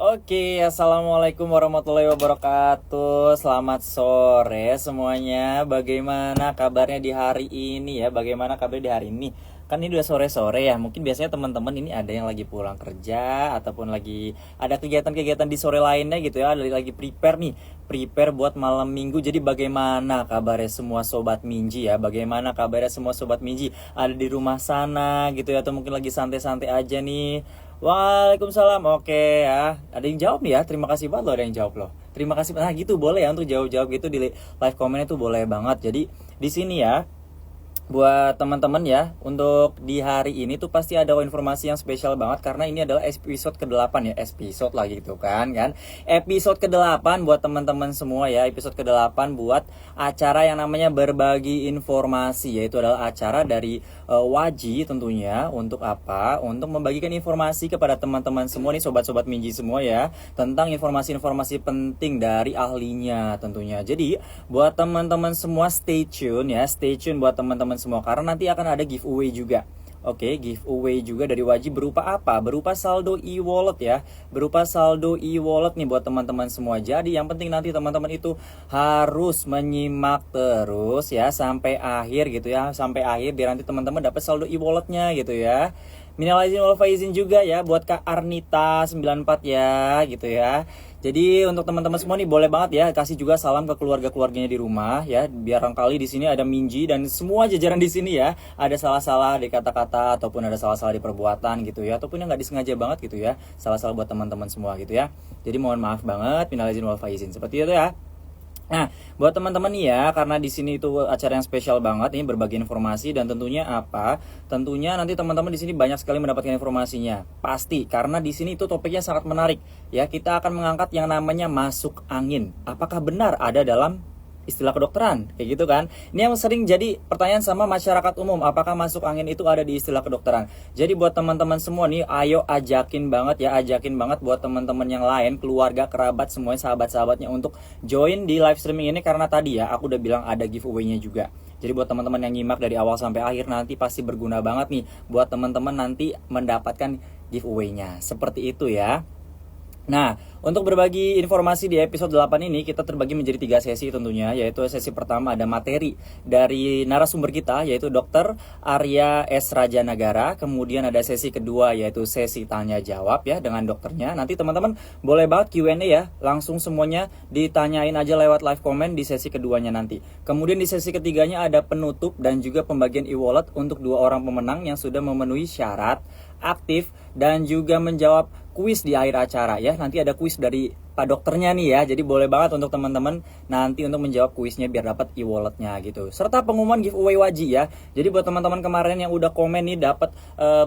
Oke, assalamualaikum warahmatullahi wabarakatuh. Selamat sore semuanya. Bagaimana kabarnya di hari ini ya? Bagaimana kabar di hari ini? Kan ini udah sore-sore ya. Mungkin biasanya teman-teman ini ada yang lagi pulang kerja ataupun lagi ada kegiatan-kegiatan di sore lainnya gitu ya. Ada lagi prepare nih, prepare buat malam minggu. Jadi bagaimana kabarnya semua sobat Minji ya? Bagaimana kabarnya semua sobat Minji? Ada di rumah sana gitu ya, atau mungkin lagi santai-santai aja nih. Waalaikumsalam. Oke ya. Ada yang jawab nih ya. Terima kasih banget loh ada yang jawab loh. Terima kasih. Nah, gitu boleh ya untuk jawab-jawab gitu di live comment itu boleh banget. Jadi di sini ya buat teman-teman ya, untuk di hari ini tuh pasti ada informasi yang spesial banget karena ini adalah episode ke-8 ya, episode lagi gitu kan. Episode ke-8 buat teman-teman semua ya, episode ke-8 buat acara yang namanya berbagi informasi, yaitu adalah acara dari Waji tentunya. Untuk apa? Untuk membagikan informasi kepada teman-teman semua nih, sobat-sobat Minji semua ya, tentang informasi-informasi penting dari ahlinya tentunya. Jadi buat teman-teman semua stay tune ya, stay tune buat teman-teman semua karena nanti akan ada giveaway juga. Oke, giveaway juga dari Wajib berupa apa? Berupa saldo e-wallet ya. Berupa saldo e-wallet nih buat teman-teman semua. Jadi yang penting nanti teman-teman itu harus menyimak terus ya sampai akhir gitu ya. Sampai akhir biar nanti teman-teman dapat saldo e-walletnya gitu ya. Minal aizin wal faizin juga ya buat Kak Arnita 94 ya gitu ya. Jadi untuk teman-teman semua nih boleh banget ya kasih juga salam ke keluarga-keluarganya di rumah ya. Biar barangkali di sini ada Minji dan semua jajaran di sini ya. Ada salah-salah di kata-kata ataupun ada salah-salah di perbuatan gitu ya. Ataupun yang nggak disengaja banget gitu ya. Salah-salah buat teman-teman semua gitu ya. Jadi mohon maaf banget, minal aizin wal faizin. Seperti itu ya. Nah, buat teman-teman nih ya, karena di sini itu acara yang spesial banget ini berbagi informasi dan tentunya apa? Tentunya nanti teman-teman di sini banyak sekali mendapatkan informasinya. Pasti karena di sini itu topiknya sangat menarik. Ya, kita akan mengangkat yang namanya masuk angin. Apakah benar ada dalam istilah kedokteran kayak gitu kan? Ini yang sering jadi pertanyaan sama masyarakat umum, apakah masuk angin itu ada di istilah kedokteran. Jadi buat teman-teman semua nih, ayo ajakin banget ya, ajakin banget buat teman-teman yang lain, keluarga, kerabat, semuanya sahabat-sahabatnya untuk join di live streaming ini karena tadi ya aku udah bilang ada giveaway-nya juga. Jadi buat teman-teman yang nyimak dari awal sampai akhir nanti pasti berguna banget nih buat teman-teman nanti mendapatkan giveaway-nya. Seperti itu ya. Nah, untuk berbagi informasi di episode 8 ini kita terbagi menjadi 3 sesi tentunya, yaitu sesi pertama ada materi dari narasumber kita yaitu Dr. Arya S. Rajanagara, kemudian ada sesi kedua yaitu sesi tanya jawab ya dengan dokternya. Nanti teman-teman boleh banget Q&A ya, langsung semuanya ditanyain aja lewat live comment di sesi keduanya nanti. Kemudian di sesi ketiganya ada penutup dan juga pembagian e-wallet untuk 2 orang pemenang yang sudah memenuhi syarat, aktif dan juga menjawab kuis di akhir acara ya. Nanti ada kuis dari Pak Dokternya nih ya. Jadi boleh banget untuk teman-teman nanti untuk menjawab kuisnya biar dapat e-walletnya gitu. Serta pengumuman giveaway Waji ya. Jadi buat teman-teman kemarin yang udah komen nih dapat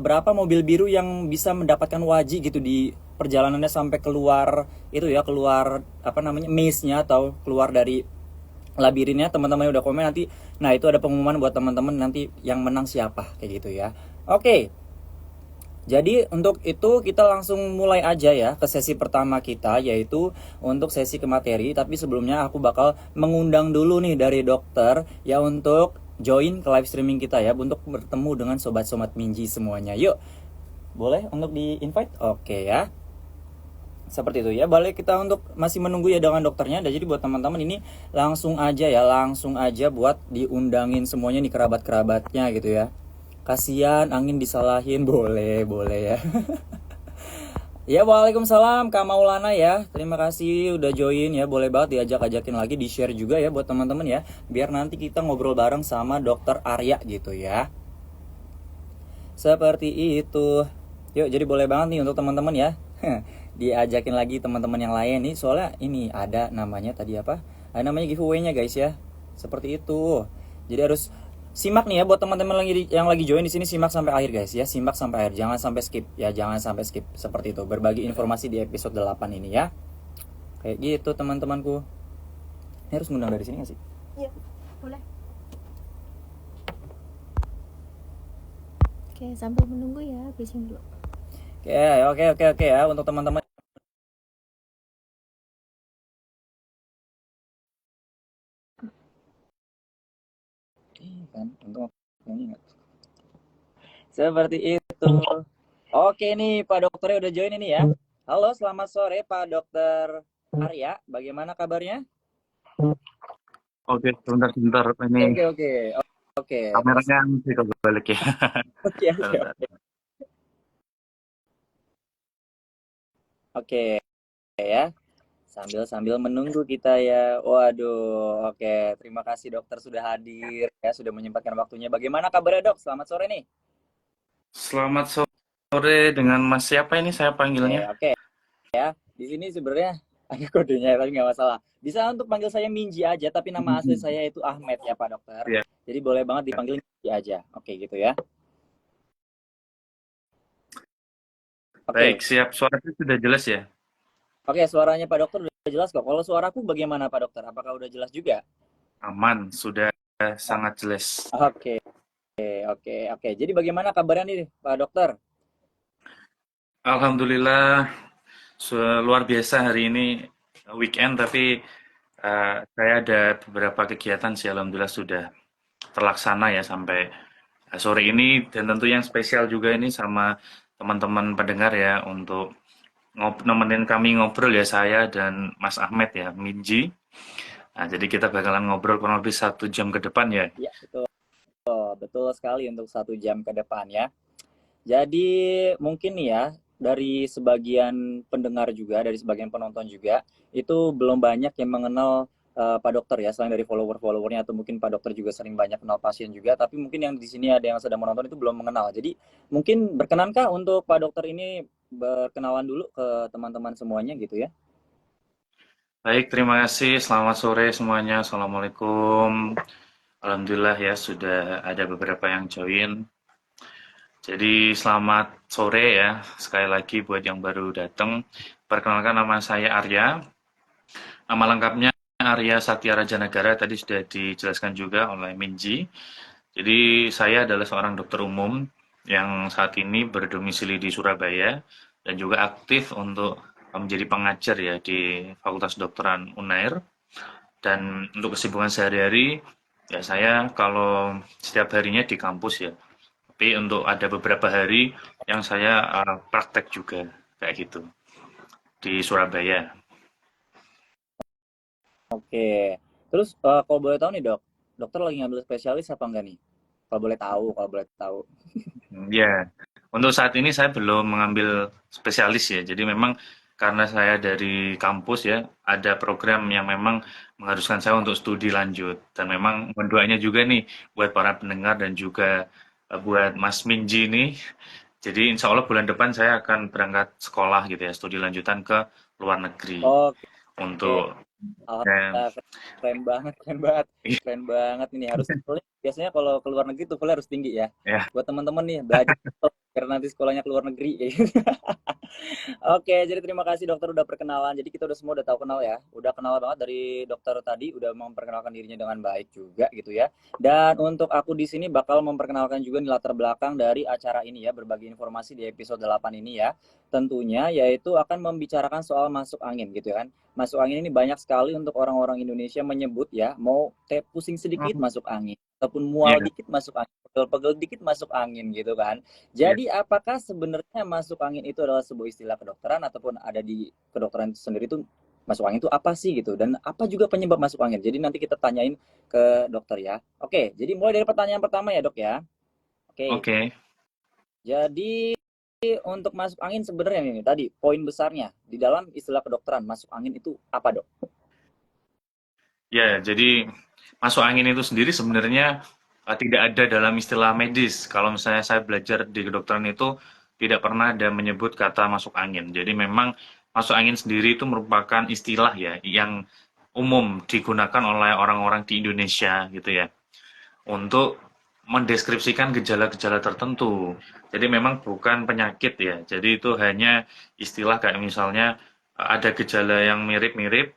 berapa mobil biru yang bisa mendapatkan Waji gitu di perjalanannya sampai keluar itu ya, keluar apa namanya maze-nya atau keluar dari labirinnya, teman-teman yang udah komen nanti. Nah, itu ada pengumuman buat teman-teman nanti yang menang siapa kayak gitu ya. Oke. Jadi untuk itu kita langsung mulai aja ya ke sesi pertama kita, yaitu untuk sesi ke materi. Tapi sebelumnya aku bakal mengundang dulu nih dari dokter ya untuk join ke live streaming kita ya, untuk bertemu dengan sobat-sobat Minji semuanya. Yuk, boleh untuk di invite? Oke ya. Seperti itu ya. Balik kita untuk masih menunggu ya dengan dokternya. Dan jadi buat teman-teman ini langsung aja ya, langsung aja buat diundangin semuanya nih kerabat-kerabatnya gitu ya. Kasihan angin disalahin, boleh ya. Ya, waalaikumsalam Kak Maulana ya. Terima kasih udah join ya. Boleh banget diajak-ajakin lagi, di-share juga ya buat teman-teman ya. Biar nanti kita ngobrol bareng sama Dokter Arya gitu ya. Seperti itu. Yuk, jadi boleh banget nih untuk teman-teman ya. Diajakin lagi teman-teman yang lain nih. Soalnya ini ada namanya tadi apa? Ada namanya giveaway-nya guys ya. Seperti itu. Jadi harus simak nih ya buat teman-teman yang lagi join di sini, simak sampai akhir guys ya, simak sampai akhir, jangan sampai skip ya, jangan sampai skip. Seperti itu, berbagi informasi di episode 8 ini ya. Kayak gitu teman-temanku. Ini harus ngundang dari sini gak sih? Iya, boleh. Oke, sambil menunggu ya, briefing dulu. Oke ya untuk teman-teman. Kan, untung aku ingat. Seperti itu. Oke nih Pak Dokternya udah join ini ya. Halo, selamat sore Pak Dokter Arya. Bagaimana kabarnya? Oke, sebentar-sebentar. Ini Oke, oke, oke. Oke, kameranya mesti kebalik ya. oke, oke, Bentar. oke. Oke ya. Sambil sambil menunggu kita ya. Waduh, oke. Terima kasih dokter sudah hadir ya, sudah menyempatkan waktunya. Bagaimana kabarnya, Dok? Selamat sore nih. Selamat sore dengan Mas siapa ini saya Oke, panggilnya? oke ya. Di sini sebenarnya ada kodenya, tapi nggak masalah. Bisa untuk panggil saya Minji aja, tapi nama asli saya itu Ahmed ya, Pak Dokter. Ya, Jadi boleh banget dipanggil Minji aja. Oke, gitu ya. baik, Oke. siap. Suaranya sudah jelas ya? Oke, suaranya Pak Dokter udah jelas kok. Kalau suaraku bagaimana Pak Dokter? Apakah udah jelas juga? Aman, sudah Oh, sangat jelas. oke, oke, oke. Jadi bagaimana kabarnya nih Pak Dokter? Alhamdulillah, luar biasa hari ini weekend, tapi saya ada beberapa kegiatan sih. Alhamdulillah sudah terlaksana ya sampai sore ini, dan tentu yang spesial juga ini sama teman-teman pendengar ya untuk nemenin kami ngobrol ya, saya dan Mas Ahmed ya, Minji. Nah, jadi kita bakalan ngobrol kurang lebih 1 jam ke depan ya. Ya, betul. Betul sekali untuk 1 jam ke depan ya. Jadi mungkin nih ya, dari sebagian pendengar juga, dari sebagian penonton juga, itu belum banyak yang mengenal Pak Dokter ya, selain dari follower-followernya atau mungkin Pak Dokter juga sering banyak kenal pasien juga, tapi mungkin yang di sini ada yang sedang menonton itu belum mengenal. Jadi mungkin berkenankah untuk Pak Dokter ini berkenalan dulu ke teman-teman semuanya gitu ya? Baik, terima kasih. Selamat sore semuanya. Assalamualaikum. Alhamdulillah ya sudah ada beberapa yang join. Jadi selamat sore ya. Sekali lagi buat yang baru datang. Perkenalkan, nama saya Arya. Nama lengkapnya Arya Satya Raja Negara, tadi sudah dijelaskan juga oleh Minji. Jadi saya adalah seorang dokter umum yang saat ini berdomisili di Surabaya dan juga aktif untuk menjadi pengajar ya di Fakultas Kedokteran Unair. Dan untuk kesibukan sehari-hari ya saya kalau setiap harinya di kampus ya. Tapi untuk ada beberapa hari yang saya praktek juga kayak gitu di Surabaya. Oke. Terus kalau boleh tahu nih dok, dokter lagi ngambil spesialis apa enggak nih? Kalau boleh tahu, kalau boleh tahu. Ya, untuk saat ini saya belum mengambil spesialis ya. Jadi memang karena saya dari kampus ya, ada program yang memang mengharuskan saya untuk studi lanjut. Dan memang mendoanya juga nih buat para pendengar dan juga buat Mas Minji nih. Jadi insya Allah bulan depan saya akan berangkat sekolah gitu ya, studi lanjutan ke luar negeri. Oke. Untuk dan Alhamdulillah, keren banget, keren banget, keren banget ini. Harus biasanya kalau ke luar negeri tuvelnya harus tinggi ya. ya, Buat teman-teman nih belajar karena nanti sekolahnya ke luar negeri. Kayak gitu. Oke, jadi terima kasih dokter udah perkenalan. Jadi kita udah semua udah tahu kenal ya. Udah kenal banget dari dokter tadi, udah memperkenalkan dirinya dengan baik juga gitu ya. Dan untuk aku di sini bakal memperkenalkan juga nih latar belakang dari acara ini ya, berbagi informasi di episode 8 ini ya. Tentunya yaitu akan membicarakan soal masuk angin gitu kan. Masuk angin ini banyak sekali untuk orang-orang Indonesia menyebut ya, mau pusing sedikit masuk angin ataupun ya, mual dikit masuk angin, pegel-pegel dikit masuk angin gitu kan. ya. Jadi apakah sebenarnya masuk angin itu adalah sebuah istilah kedokteran ataupun ada di kedokteran itu sendiri itu masuk angin itu apa sih gitu dan apa juga penyebab masuk angin? Jadi nanti kita tanyain ke dokter ya. Oke, jadi mulai dari pertanyaan pertama ya, Dok ya. Oke. Oke. Jadi untuk masuk angin sebenarnya ini tadi poin besarnya di dalam istilah kedokteran masuk angin itu apa, Dok? Ya, jadi masuk angin itu sendiri sebenarnya tidak ada dalam istilah medis. Kalau misalnya saya belajar di kedokteran itu tidak pernah ada menyebut kata masuk angin. Jadi memang masuk angin sendiri itu merupakan istilah ya yang umum digunakan oleh orang-orang di Indonesia gitu ya untuk mendeskripsikan gejala-gejala tertentu. Jadi memang bukan penyakit ya. Jadi itu hanya istilah kayak misalnya ada gejala yang mirip-mirip.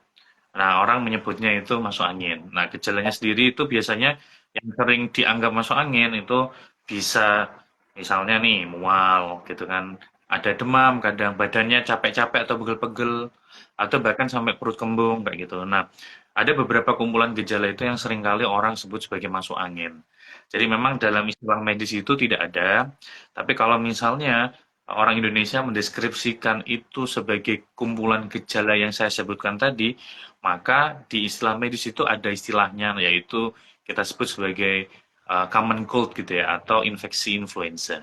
Nah, orang menyebutnya itu masuk angin. Nah, gejalanya sendiri itu biasanya yang sering dianggap masuk angin itu bisa misalnya nih mual gitu kan. Ada demam, kadang badannya capek-capek atau pegel-pegel atau bahkan sampai perut kembung kayak gitu. Nah, ada beberapa kumpulan gejala itu yang seringkali orang sebut sebagai masuk angin. Jadi memang dalam istilah medis itu tidak ada, tapi kalau misalnya orang Indonesia mendeskripsikan itu sebagai kumpulan gejala yang saya sebutkan tadi, maka di istilah medis itu ada istilahnya, yaitu kita sebut sebagai common cold gitu ya, atau infeksi influenza.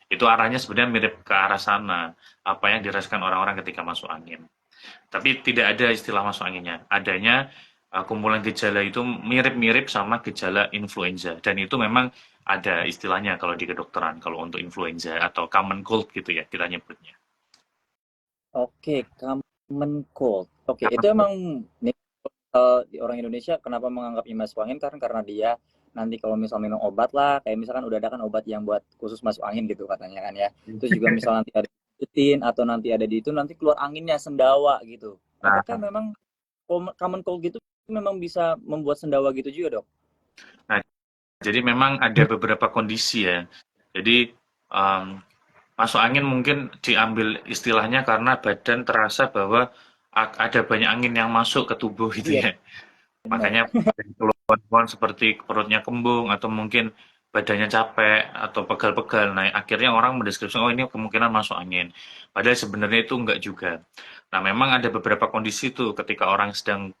Itu arahnya sebenarnya mirip ke arah sana, apa yang dirasakan orang-orang ketika masuk angin. Tapi tidak ada istilah masuk anginnya. Adanya kumpulan gejala itu mirip-mirip sama gejala influenza. Dan itu memang ada istilahnya kalau di kedokteran, kalau untuk influenza atau common cold gitu ya kita nyebutnya. Oke, common cold. Oke, itu Common cold. emang nih, di orang Indonesia kenapa menganggap masuk angin karena dia nanti kalau misal minum obat lah, kayak misalkan udah ada kan obat yang buat khusus masuk angin gitu katanya kan ya. Terus juga misal nanti ada disebutin atau nanti ada di itu nanti keluar anginnya sendawa gitu. Apakah Nah, memang common cold gitu memang bisa membuat sendawa gitu juga, Dok? nah, jadi memang ada beberapa kondisi ya. Jadi um, masuk angin mungkin diambil istilahnya karena badan terasa bahwa ada banyak angin yang masuk ke tubuh gitu Iya, ya. benar. Makanya keluhan-keluhan seperti perutnya kembung atau mungkin badannya capek atau pegal-pegal. Nah, akhirnya orang mendeskripsikan, oh ini kemungkinan masuk angin. Padahal sebenarnya itu enggak juga. Nah, memang ada beberapa kondisi tuh ketika orang sedang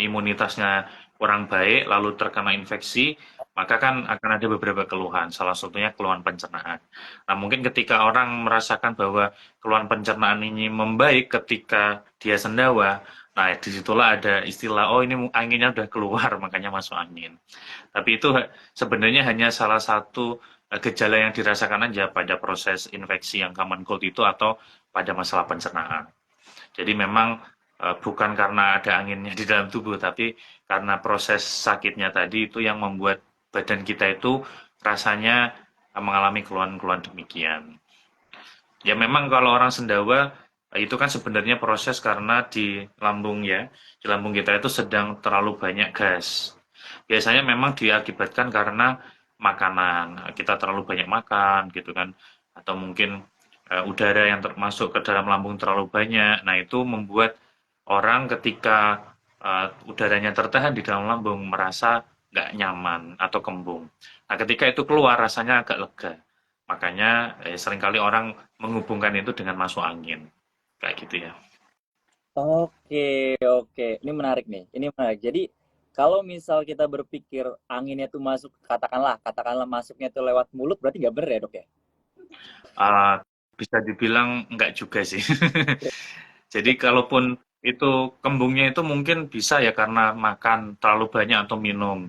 imunitasnya kurang baik, lalu terkena infeksi, maka kan akan ada beberapa keluhan. Salah satunya keluhan pencernaan. Nah, mungkin ketika orang merasakan bahwa keluhan pencernaan ini membaik ketika dia sendawa, nah, disitulah ada istilah, oh ini anginnya udah keluar, makanya masuk angin. Tapi itu sebenarnya hanya salah satu gejala yang dirasakan aja pada proses infeksi yang common cold itu atau pada masalah pencernaan. Jadi memang bukan karena ada anginnya di dalam tubuh, tapi karena proses sakitnya tadi itu yang membuat badan kita itu rasanya mengalami keluhan-keluhan demikian. Ya memang kalau orang sendawa itu kan sebenarnya proses karena di lambung ya, di lambung kita itu sedang terlalu banyak gas. Biasanya memang diakibatkan karena makanan, kita terlalu banyak makan gitu kan, atau mungkin udara yang masuk ke dalam lambung terlalu banyak. Nah itu membuat orang ketika udaranya tertahan di dalam lambung merasa nggak nyaman atau kembung. Nah ketika itu keluar rasanya agak lega. Makanya seringkali orang menghubungkan itu dengan masuk angin. Kayak gitu ya. Oke, oke. Ini menarik nih. Ini menarik. Jadi kalau misal kita berpikir anginnya tuh masuk, katakanlah masuknya tuh lewat mulut, berarti nggak bener ya, Dok ya? Uh, bisa dibilang enggak juga sih. Jadi kalaupun itu kembungnya itu mungkin bisa ya karena makan terlalu banyak atau minum.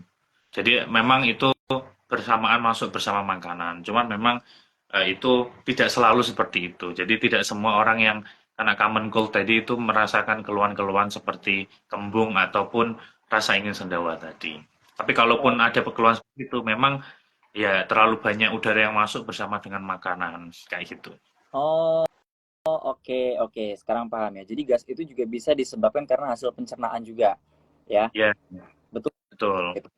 Jadi memang itu bersamaan masuk bersama makanan. Cuman memang itu tidak selalu seperti itu. Jadi tidak semua orang yang kena common cold tadi itu merasakan keluhan-keluhan seperti kembung ataupun rasa ingin sendawa tadi. Tapi kalaupun Oh, ada keluhan seperti itu, memang ya terlalu banyak udara yang masuk bersama dengan makanan kayak gitu. oh, oke, oke. Sekarang paham ya. Jadi gas itu juga bisa disebabkan karena hasil pencernaan juga, ya. Ya, Betul. betul. Gitu.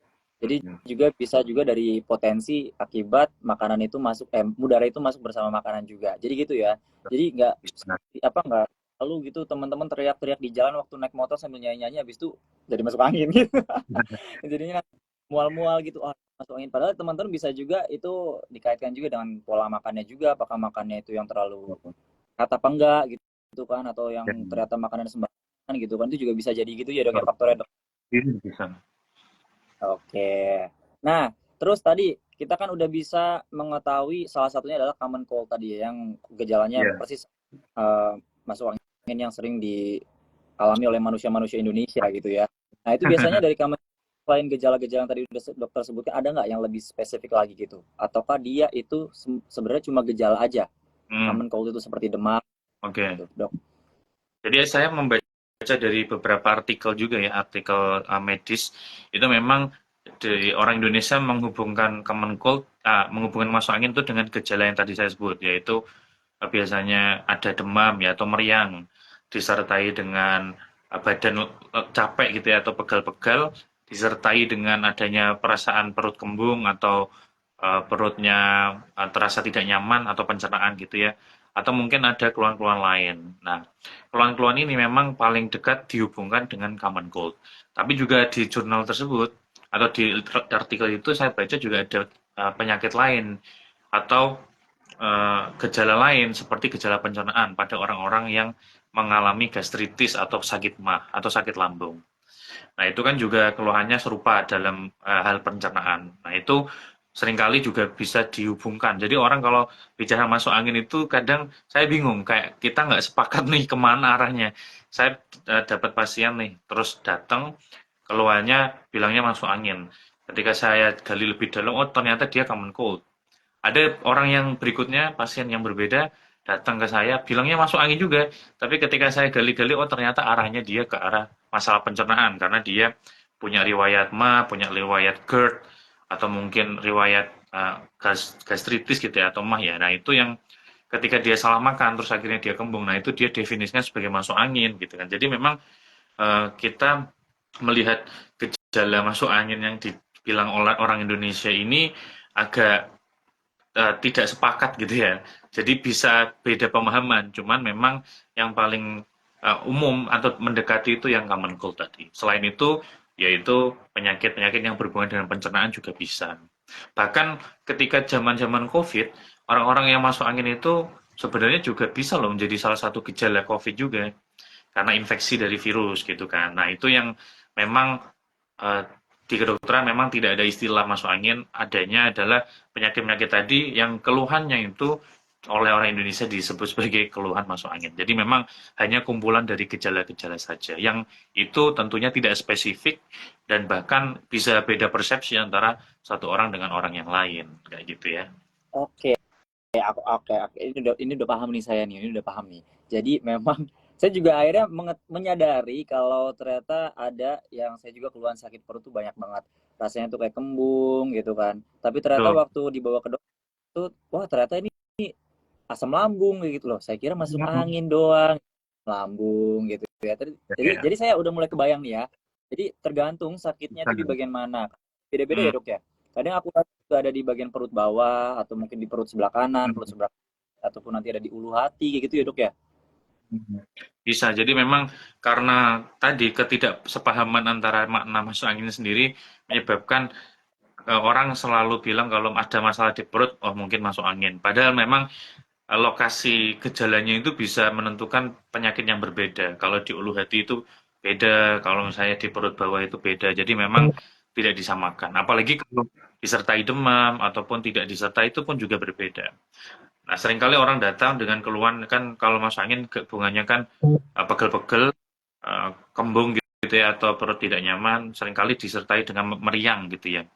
Jadi juga bisa juga dari potensi akibat makanan itu masuk, udara itu masuk bersama makanan juga. Jadi gitu ya. Jadi nggak Bisa. nggak lalu gitu teman-teman teriak-teriak di jalan waktu naik motor sambil nyanyi-nyanyi habis itu jadi masuk angin gitu. Jadinya mual-mual gitu, oh, masuk angin. Padahal teman-teman bisa juga itu dikaitkan juga dengan pola makannya juga, apakah makannya itu yang terlalu kata apa enggak gitu kan, atau yang Ya, ternyata makanan sembarangan gitu kan, itu juga bisa jadi gitu ya, Dok ya, faktornya, Dok. ini bisa. Oke. Nah, terus tadi kita kan udah bisa mengetahui salah satunya adalah common cold tadi ya, yang gejalanya Ya. persis eh, masuk angin yang sering dialami oleh manusia-manusia Indonesia gitu ya. Nah, itu biasanya dari common selain gejala-gejala yang tadi udah dokter sebutkan, ada nggak yang lebih spesifik lagi gitu? Ataukah dia itu sebenarnya cuma gejala aja? Hmm, Common cold itu seperti demam oke. gitu, Dok. Jadi saya membaca dari beberapa artikel juga ya, artikel medis itu memang dari orang Indonesia menghubungkan common cold, menghubungkan masuk angin itu dengan gejala yang tadi saya sebut, yaitu biasanya ada demam ya atau meriang, disertai dengan badan capek gitu ya atau pegal-pegal, disertai dengan adanya perasaan perut kembung atau perutnya terasa tidak nyaman atau pencernaan gitu ya, atau mungkin ada keluhan-keluhan lain. Nah, keluhan-keluhan ini memang paling dekat dihubungkan dengan common cold. Tapi juga di jurnal tersebut atau di artikel itu saya baca juga ada penyakit lain atau gejala lain seperti gejala pencernaan pada orang-orang yang mengalami gastritis atau sakit MAH atau sakit lambung. Nah, itu kan juga keluhannya serupa dalam hal pencernaan. Nah, itu seringkali juga bisa dihubungkan. Jadi orang kalau bicara masuk angin itu kadang saya bingung, kayak kita nggak sepakat nih kemana arahnya. Saya dapat pasien nih, terus datang, keluhannya bilangnya masuk angin. Ketika saya gali lebih dalam, oh ternyata dia common cold. Ada orang yang berikutnya, pasien yang berbeda, datang ke saya, bilangnya masuk angin juga. Tapi ketika saya gali-gali, oh ternyata arahnya dia ke arah masalah pencernaan. Karena dia punya riwayat MA, punya riwayat GERD, atau mungkin riwayat gastritis gitu ya, atau MAH ya. Nah itu yang ketika dia salah makan, terus akhirnya dia kembung. Nah itu dia definisinya sebagai masuk angin gitu kan. Jadi memang kita melihat gejala masuk angin yang dibilang oleh orang Indonesia ini agak tidak sepakat gitu ya. Jadi bisa beda pemahaman, cuman memang yang paling umum atau mendekati itu yang common cold tadi. Selain itu, yaitu penyakit-penyakit yang berhubungan dengan pencernaan juga bisa. Bahkan ketika zaman-zaman COVID, orang-orang yang masuk angin itu sebenarnya juga bisa loh menjadi salah satu gejala COVID juga karena infeksi dari virus gitu kan. Nah, itu yang memang di kedokteran memang tidak ada istilah masuk angin, adanya adalah penyakit-penyakit tadi yang keluhannya itu oleh orang Indonesia disebut sebagai keluhan masuk angin. Jadi memang hanya kumpulan dari gejala-gejala saja, yang itu tentunya tidak spesifik dan bahkan bisa beda persepsi antara satu orang dengan orang yang lain, kayak gitu ya. Oke, oke. Ini udah paham nih saya nih. Ini udah paham nih. Jadi memang saya juga akhirnya menyadari kalau ternyata ada yang saya juga keluhan sakit perut tuh banyak banget. Rasanya tuh kayak kembung gitu kan. Tapi ternyata Betul. waktu dibawa ke dokter tuh, wah ternyata ini asam lambung kayak gitu loh. Saya kira masuk angin doang, lambung gitu ya. Ya, Jadi saya udah mulai kebayang nih ya. Jadi tergantung sakitnya tuh di ya. bagian mana. Beda-beda ya Hmm. dok ya. Kadang aku juga ada di bagian perut bawah atau mungkin di perut sebelah kanan, perut Hmm. sebelah ataupun nanti ada di ulu hati kayak gitu ya dok ya. Bisa. Jadi memang karena tadi ketidaksepahaman antara makna masuk angin sendiri menyebabkan orang selalu bilang kalau ada masalah di perut, oh mungkin masuk angin. Padahal memang lokasi gejalanya itu bisa menentukan penyakit yang berbeda. Kalau di ulu hati itu beda, kalau misalnya di perut bawah itu beda. Jadi memang tidak disamakan. Apalagi kalau disertai demam ataupun tidak disertai itu pun juga berbeda. Nah, seringkali orang datang dengan keluhan kan kalau masuk angin hubungannya kan pegel-pegel, kembung gitu ya, atau perut tidak nyaman, seringkali disertai dengan meriang gitu ya.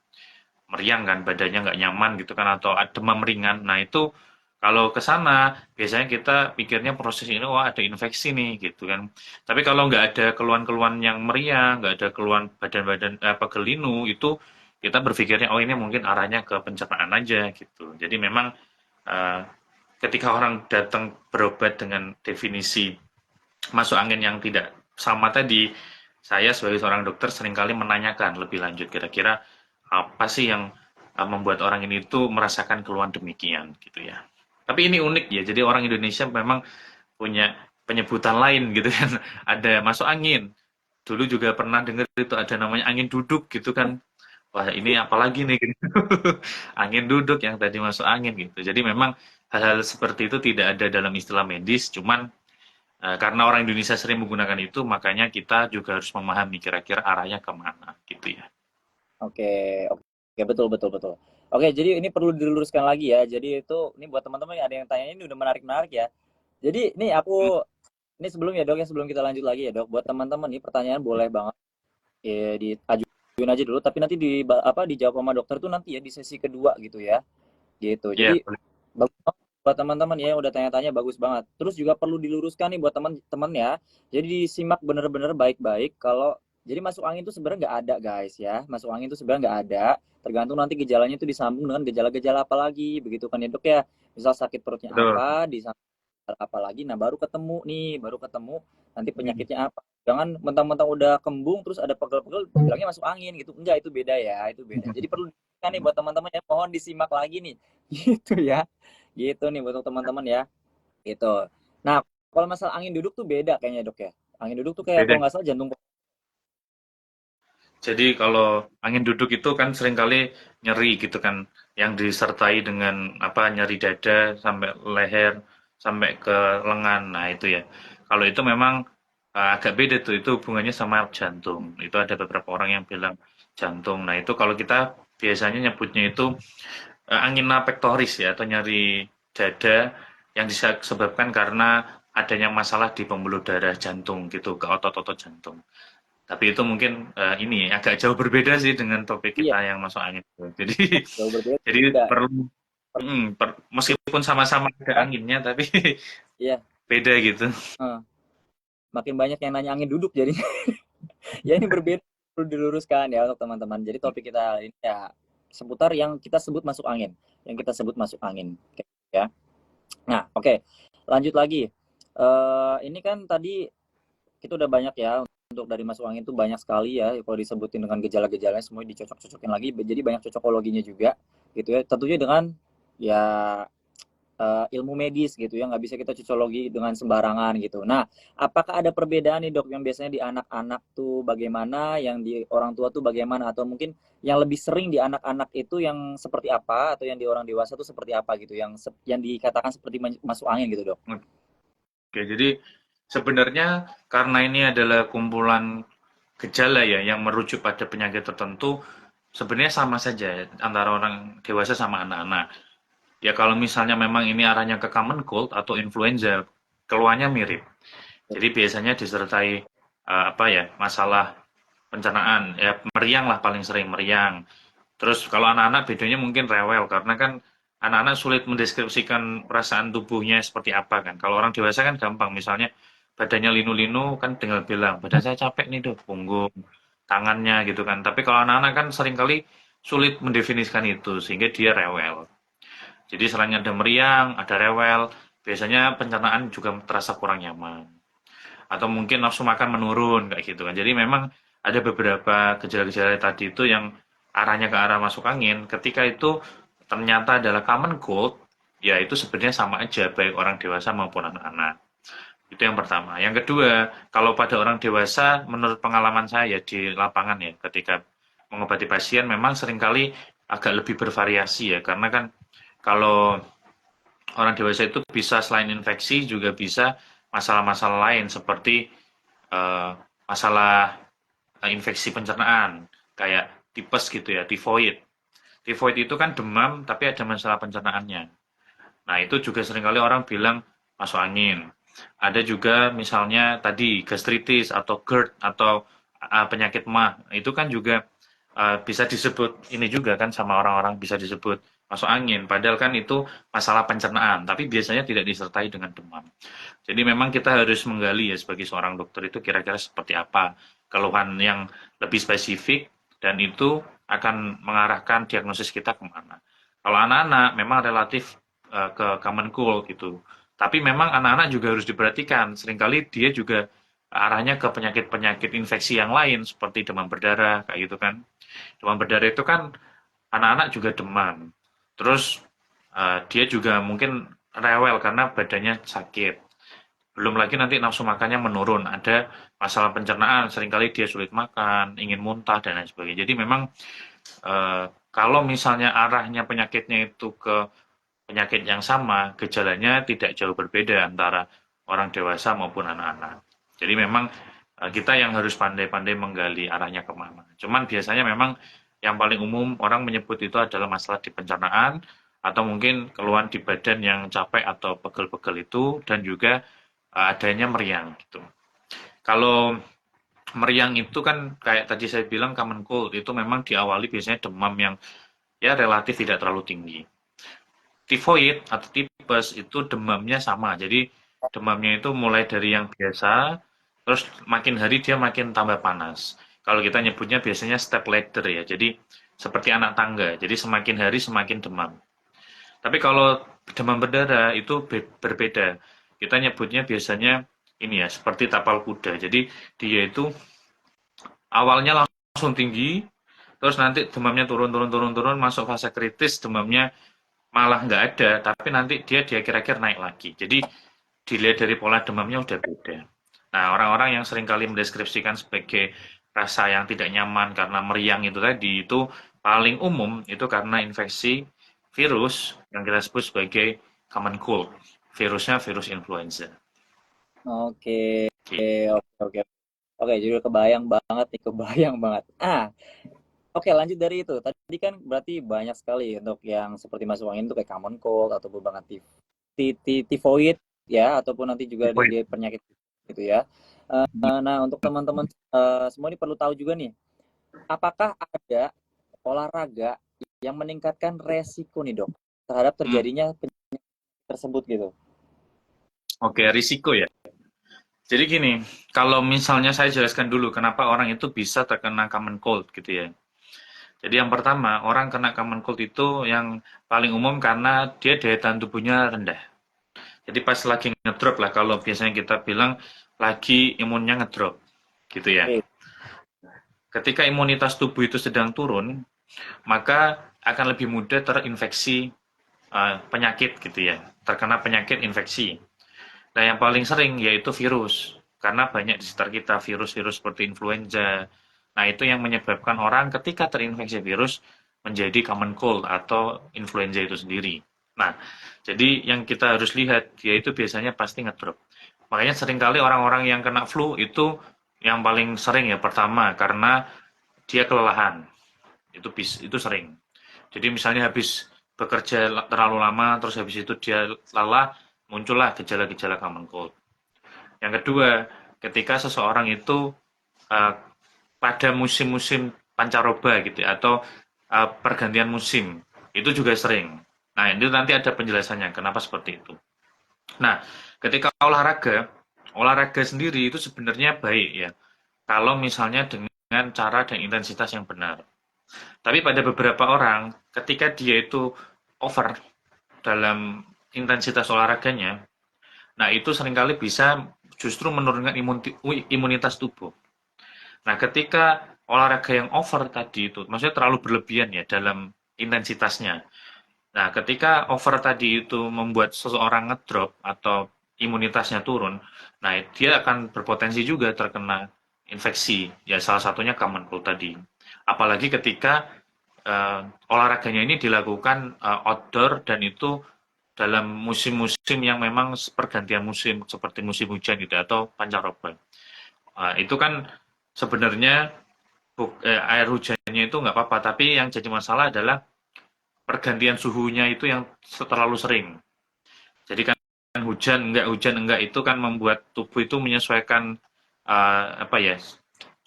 Meriang kan, badannya nggak nyaman gitu kan, atau demam ringan. Nah, itu kalau ke sana, biasanya kita pikirnya proses ini, wah ada infeksi nih gitu kan. Tapi kalau nggak ada keluhan-keluhan yang meriang, nggak ada keluhan badan-badan pegel linu, itu kita berpikirnya, oh ini mungkin arahnya ke pencernaan aja gitu. Jadi memang eh, ketika orang datang berobat dengan definisi masuk angin yang tidak sama tadi, saya sebagai seorang dokter seringkali menanyakan lebih lanjut kira-kira apa sih yang membuat orang ini tuh merasakan keluhan demikian gitu ya. Tapi ini unik ya, jadi orang Indonesia memang punya penyebutan lain gitu kan. Ada masuk angin. Dulu juga pernah dengar itu ada namanya angin duduk gitu kan. Wah ini apalagi nih gitu. Angin duduk yang tadi masuk angin gitu. Jadi memang hal-hal seperti itu tidak ada dalam istilah medis, cuman karena orang Indonesia sering menggunakan itu, makanya kita juga harus memahami kira-kira arahnya kemana, gitu ya. Oke, oke, betul, betul, betul. Oke, jadi ini perlu diluruskan lagi ya. Jadi itu, ini buat teman-teman yang ada yang tanya ini udah menarik-menarik ya. Jadi ini Hmm, ini sebelum ya dok ya, sebelum kita lanjut lagi ya dok, buat teman-teman nih pertanyaan boleh banget ya diajuin aja dulu, tapi nanti dijawab sama dokter tuh nanti ya di sesi kedua gitu ya. Gitu. ya, Jadi boleh. bagus banget buat teman-teman ya yang udah tanya-tanya bagus banget. Terus juga perlu diluruskan nih buat teman-teman ya. Jadi disimak bener-bener baik-baik kalau jadi masuk angin itu sebenarnya nggak ada guys ya. Masuk angin itu sebenarnya nggak ada. Tergantung nanti gejalanya itu disambung dengan gejala-gejala apa lagi. Begitu kan ya dok ya. Misal sakit perutnya Betul. apa, disambung apa lagi. Nah baru ketemu nih, baru ketemu nanti Hmm, penyakitnya apa. Jangan mentang-mentang udah kembung terus ada pegel-pegel bilangnya masuk angin gitu. Enggak, itu beda ya, itu beda. Jadi perlu kan nih buat teman-teman ya mohon disimak lagi nih. Gitu ya. Gitu nih buat teman-teman ya. Gitu. Nah, kalau masalah angin duduk tuh beda kayaknya dok ya. Angin duduk tuh kayak beda. kalau nggak salah jantung. Jadi kalau angin duduk itu kan seringkali nyeri gitu kan. yang disertai dengan nyeri dada sampai leher sampai ke lengan. Nah, itu ya. Kalau itu memang agak beda tuh, itu hubungannya sama jantung. Itu ada beberapa orang yang bilang jantung. Nah, itu kalau kita biasanya nyebutnya itu angina pectoris ya, atau nyeri dada yang disebabkan karena adanya masalah di pembuluh darah jantung gitu, ke otot-otot jantung. Tapi itu mungkin ini agak jauh berbeda sih dengan topik Iya, kita yang masuk angin. Jadi jauh berbeda jadi juga. perlu meskipun sama-sama ada Ya, anginnya tapi iya. beda gitu. Heeh. Makin banyak yang nanya angin duduk jadi ya ini berbeda, perlu diluruskan ya untuk teman-teman. Jadi topik kita ini ya seputar yang kita sebut masuk angin, yang kita sebut masuk angin. Oke, ya. Nah, oke. Lanjut lagi. Ini kan tadi kita udah banyak ya untuk dari masuk angin itu banyak sekali ya kalau disebutin dengan gejala-gejalanya semua dicocok-cocokin lagi jadi banyak cocokologinya juga gitu ya. Tentunya dengan ya ilmu medis gitu ya, nggak bisa kita cocologi dengan sembarangan gitu. Nah, apakah ada perbedaan nih dok yang biasanya di anak-anak tuh bagaimana, yang di orang tua tuh bagaimana, atau mungkin yang lebih sering di anak-anak itu yang seperti apa, atau yang di orang dewasa tuh seperti apa gitu, yang dikatakan seperti masuk angin gitu dok? Oke, jadi sebenarnya karena ini adalah kumpulan gejala ya yang merujuk pada penyakit tertentu, sebenarnya sama saja antara orang dewasa sama anak-anak. Ya kalau misalnya memang ini arahnya ke common cold atau influenza, keluarnya mirip. Jadi biasanya disertai masalah pencernaan, ya meriang lah paling sering meriang. Terus kalau anak-anak bedanya mungkin rewel karena kan anak-anak sulit mendeskripsikan perasaan tubuhnya seperti apa kan. Kalau orang dewasa kan gampang, misalnya badannya linu-linu kan tinggal bilang badan saya capek nih dok, punggung, tangannya gitu kan. Tapi kalau anak-anak kan seringkali sulit mendefinisikan itu sehingga dia rewel. Jadi selain ada meriang, ada rewel, biasanya pencernaan juga terasa kurang nyaman. Atau mungkin nafsu makan menurun kayak gitu kan. Jadi memang ada beberapa gejala-gejala tadi itu yang arahnya ke arah masuk angin. Ketika itu ternyata adalah common cold, ya itu sebenarnya sama aja baik orang dewasa maupun anak-anak. Itu yang pertama. Yang kedua, kalau pada orang dewasa, menurut pengalaman saya di lapangan ya, ketika mengobati pasien memang seringkali agak lebih bervariasi ya, karena kan kalau orang dewasa itu bisa selain infeksi juga bisa masalah-masalah lain seperti eh, masalah infeksi pencernaan kayak tipes gitu ya, tifoid. Tifoid itu kan demam tapi ada masalah pencernaannya. Nah, itu juga seringkali orang bilang masuk angin. Ada juga misalnya tadi gastritis atau GERD atau penyakit MAH. Itu kan juga bisa disebut ini juga kan sama orang-orang bisa disebut masuk angin. Padahal kan itu masalah pencernaan, tapi biasanya tidak disertai dengan demam. Jadi memang kita harus menggali ya sebagai seorang dokter itu kira-kira seperti apa keluhan yang lebih spesifik dan itu akan mengarahkan diagnosis kita kemana. Kalau anak-anak memang relatif ke common cold gitu. Tapi memang anak-anak juga harus diperhatikan. Seringkali dia juga arahnya ke penyakit-penyakit infeksi yang lain seperti demam berdarah kayak gitu kan. Demam berdarah itu kan anak-anak juga demam. Terus dia juga mungkin rewel karena badannya sakit. Belum lagi nanti nafsu makannya menurun, ada masalah pencernaan, seringkali dia sulit makan, ingin muntah dan lain sebagainya. Jadi memang kalau misalnya arahnya penyakitnya itu ke penyakit yang sama, gejalanya tidak jauh berbeda antara orang dewasa maupun anak-anak. Jadi memang kita yang harus pandai-pandai menggali arahnya kemana. Cuman biasanya memang yang paling umum orang menyebut itu adalah masalah di pencernaan atau mungkin keluhan di badan yang capek atau pegel-pegel itu dan juga adanya meriang gitu. Kalau meriang itu kan kayak tadi saya bilang common cold itu memang diawali biasanya demam yang ya relatif tidak terlalu tinggi. Tifoid atau tipes itu demamnya sama. Jadi demamnya itu mulai dari yang biasa, terus makin hari dia makin tambah panas. Kalau kita nyebutnya biasanya step ladder ya. Jadi seperti anak tangga. Jadi semakin hari semakin demam. Tapi kalau demam berdarah itu berbeda. Kita nyebutnya biasanya ini ya, seperti tapal kuda. Jadi dia itu awalnya langsung tinggi, terus nanti demamnya turun turun turun turun masuk fase kritis demamnya malah nggak ada, tapi nanti dia kira-kira naik lagi. Jadi dilihat dari pola demamnya udah beda. Nah, orang-orang yang seringkali mendeskripsikan sebagai rasa yang tidak nyaman karena meriang itu tadi, itu paling umum itu karena infeksi virus yang kita sebut sebagai common cold. Virusnya virus influenza. Oke, Oke. oke, oke. Oke, jadi kebayang banget nih, kebayang banget. Oke, lanjut dari itu. Tadi kan berarti banyak sekali untuk yang seperti masuk angin itu kayak common cold ataupun bahkan tifoid ya, ataupun nanti juga Tipe dia penyakit gitu ya. Nah, untuk teman-teman semua ini perlu tahu juga nih, apakah ada olahraga yang meningkatkan resiko nih dok terhadap Hmm, terjadinya penyakit tersebut gitu? oke, risiko ya. Jadi gini, kalau misalnya saya jelaskan dulu kenapa orang itu bisa terkena common cold gitu ya. Jadi yang pertama, orang kena common cold itu yang paling umum karena dia daya tahan tubuhnya rendah. Jadi pas lagi ngedrop lah, kalau biasanya kita bilang lagi imunnya ngedrop, gitu ya. Oke, Ketika imunitas tubuh itu sedang turun, maka akan lebih mudah terinfeksi penyakit gitu ya, terkena penyakit infeksi. Nah yang paling sering yaitu virus, karena banyak di sekitar kita virus-virus seperti influenza. Nah itu yang menyebabkan orang ketika terinfeksi virus menjadi common cold atau influenza itu sendiri. Nah, jadi yang kita harus lihat, yaitu biasanya pasti ngedrop. Makanya seringkali orang-orang yang kena flu itu yang paling sering ya pertama karena dia kelelahan. Itu sering. Jadi misalnya habis bekerja terlalu lama, terus habis itu dia lelah, muncullah gejala-gejala common cold. Yang kedua, ketika seseorang itu uh, pada musim-musim pancaroba gitu ya, atau pergantian musim, itu juga sering. Nah, itu nanti ada penjelasannya kenapa seperti itu. Nah, ketika olahraga, olahraga sendiri itu sebenarnya baik ya, kalau misalnya dengan cara dan intensitas yang benar. Tapi pada beberapa orang, ketika dia itu over dalam intensitas olahraganya, nah itu seringkali bisa justru menurunkan imunitas tubuh. Nah, ketika olahraga yang over tadi itu, maksudnya terlalu berlebihan ya dalam intensitasnya. Nah, ketika over tadi itu membuat seseorang ngedrop atau imunitasnya turun, nah dia akan berpotensi juga terkena infeksi. Ya salah satunya common cold tadi. Apalagi ketika olahraganya ini dilakukan outdoor dan itu dalam musim-musim yang memang pergantian musim seperti musim hujan gitu atau pancaroba. Itu kan sebenarnya air hujannya itu nggak apa-apa, tapi yang jadi masalah adalah pergantian suhunya itu yang terlalu sering. Jadi kan hujan enggak itu kan membuat tubuh itu menyesuaikan apa ya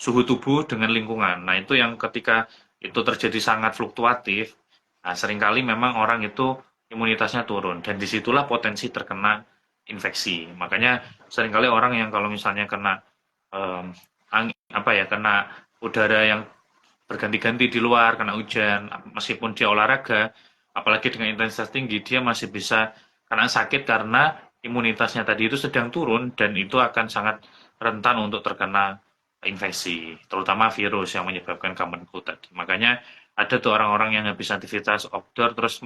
suhu tubuh dengan lingkungan. Nah itu yang ketika itu terjadi sangat fluktuatif, nah, seringkali memang orang itu imunitasnya turun dan disitulah potensi terkena infeksi. Makanya seringkali orang yang kalau misalnya kena apa ya kena udara yang berganti-ganti di luar, kena hujan, meskipun dia olahraga, apalagi dengan intensitas tinggi, dia masih bisa kena sakit karena imunitasnya tadi itu sedang turun dan itu akan sangat rentan untuk terkena infeksi, terutama virus yang menyebabkan common cold tadi. Makanya ada tuh orang-orang yang habis aktivitas outdoor terus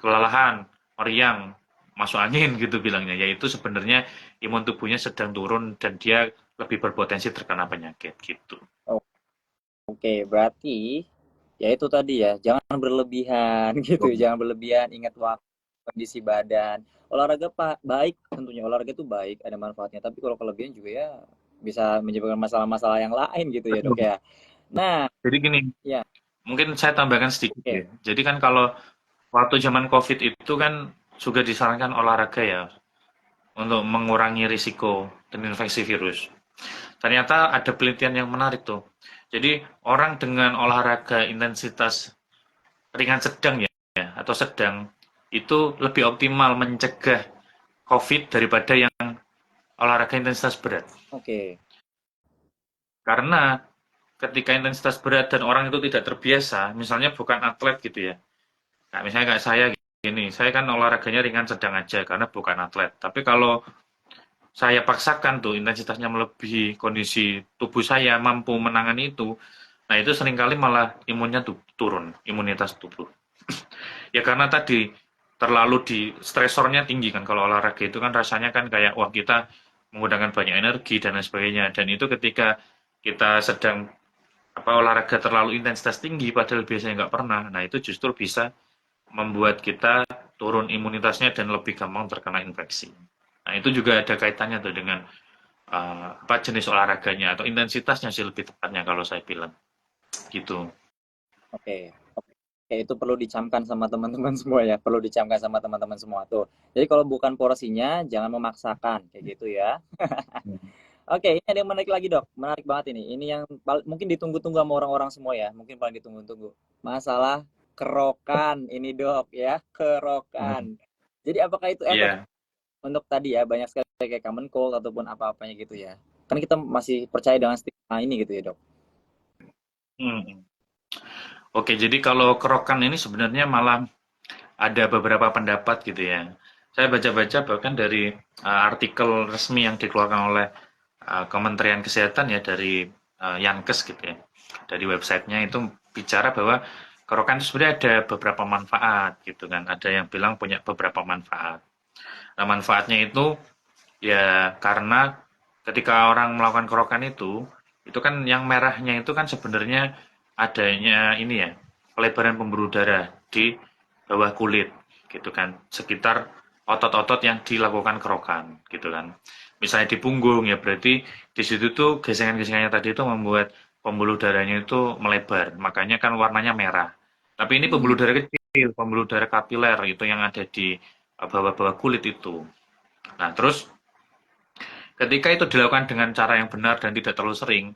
kelelahan, meriang, masuk angin gitu bilangnya, yaitu sebenarnya imun tubuhnya sedang turun dan dia lebih berpotensi terkena penyakit gitu. oke, berarti ya itu tadi ya, jangan berlebihan gitu, jangan berlebihan, ingat waktu, kondisi badan. Olahraga pak baik, tentunya olahraga itu baik, ada manfaatnya. Tapi kalau kelebihan juga ya bisa menyebabkan masalah-masalah yang lain gitu ya dok Betul. ya. Nah, Jadi gini, ya mungkin saya tambahkan sedikit oke, ya. Jadi kan kalau waktu zaman COVID itu kan juga disarankan olahraga ya untuk mengurangi risiko terinfeksi virus. Ternyata ada penelitian yang menarik tuh. Jadi orang dengan olahraga intensitas ringan sedang ya atau sedang itu lebih optimal mencegah COVID daripada yang olahraga intensitas berat. oke, Karena ketika intensitas berat dan orang itu tidak terbiasa, misalnya bukan atlet gitu ya. Nah, misalnya kayak saya gini, saya kan olahraganya ringan sedang aja karena bukan atlet. Tapi kalau saya paksakan tuh intensitasnya melebihi kondisi tubuh saya mampu menangani itu, nah itu seringkali malah imunnya turun, imunitas tubuh. Ya karena tadi terlalu di stresornya tinggi kan kalau olahraga itu kan rasanya kan kayak wah kita menggunakan banyak energi dan lain sebagainya dan itu ketika kita sedang apa olahraga terlalu intensitas tinggi padahal biasanya nggak pernah, nah itu justru bisa membuat kita turun imunitasnya dan lebih gampang terkena infeksi. Nah, itu juga ada kaitannya tuh dengan apa jenis olahraganya atau intensitasnya sih lebih tepatnya kalau saya bilang gitu. Oke. Oke, itu perlu dicamkan sama teman-teman semua ya, perlu dicamkan sama teman-teman semua tuh. Jadi kalau bukan porsinya, jangan memaksakan, kayak gitu ya. Oke, ini ada yang menarik lagi dok, menarik banget ini. Ini yang mungkin ditunggu-tunggu sama orang-orang semua ya, mungkin paling ditunggu-tunggu. Masalah kerokan ini dok ya, kerokan. Jadi apakah itu efek Iya. untuk tadi ya, banyak sekali kayak common cold ataupun apa-apanya gitu ya. Kan kita masih percaya dengan stigma ini gitu ya dok. Hmm. Oke, jadi kalau kerokan ini sebenarnya malah ada beberapa pendapat gitu ya. Saya baca-baca bahkan dari artikel resmi yang dikeluarkan oleh Kementerian Kesehatan ya dari Yankes gitu ya. Dari websitenya itu bicara bahwa kerokan itu sebenarnya ada beberapa manfaat gitu kan. Ada yang bilang punya beberapa manfaat. Nah, manfaatnya itu ya karena ketika orang melakukan kerokan itu kan yang merahnya itu kan sebenarnya adanya ini ya, pelebaran pembuluh darah di bawah kulit gitu kan, sekitar otot-otot yang dilakukan kerokan gitu kan. Misalnya di punggung ya berarti di situ tuh gesengan-gesengannya tadi itu membuat pembuluh darahnya itu melebar, makanya kan warnanya merah. Tapi ini pembuluh Hmm. darah kecil, pembuluh darah kapiler itu yang ada di bawah-bawah kulit itu. Nah, terus ketika itu dilakukan dengan cara yang benar dan tidak terlalu sering,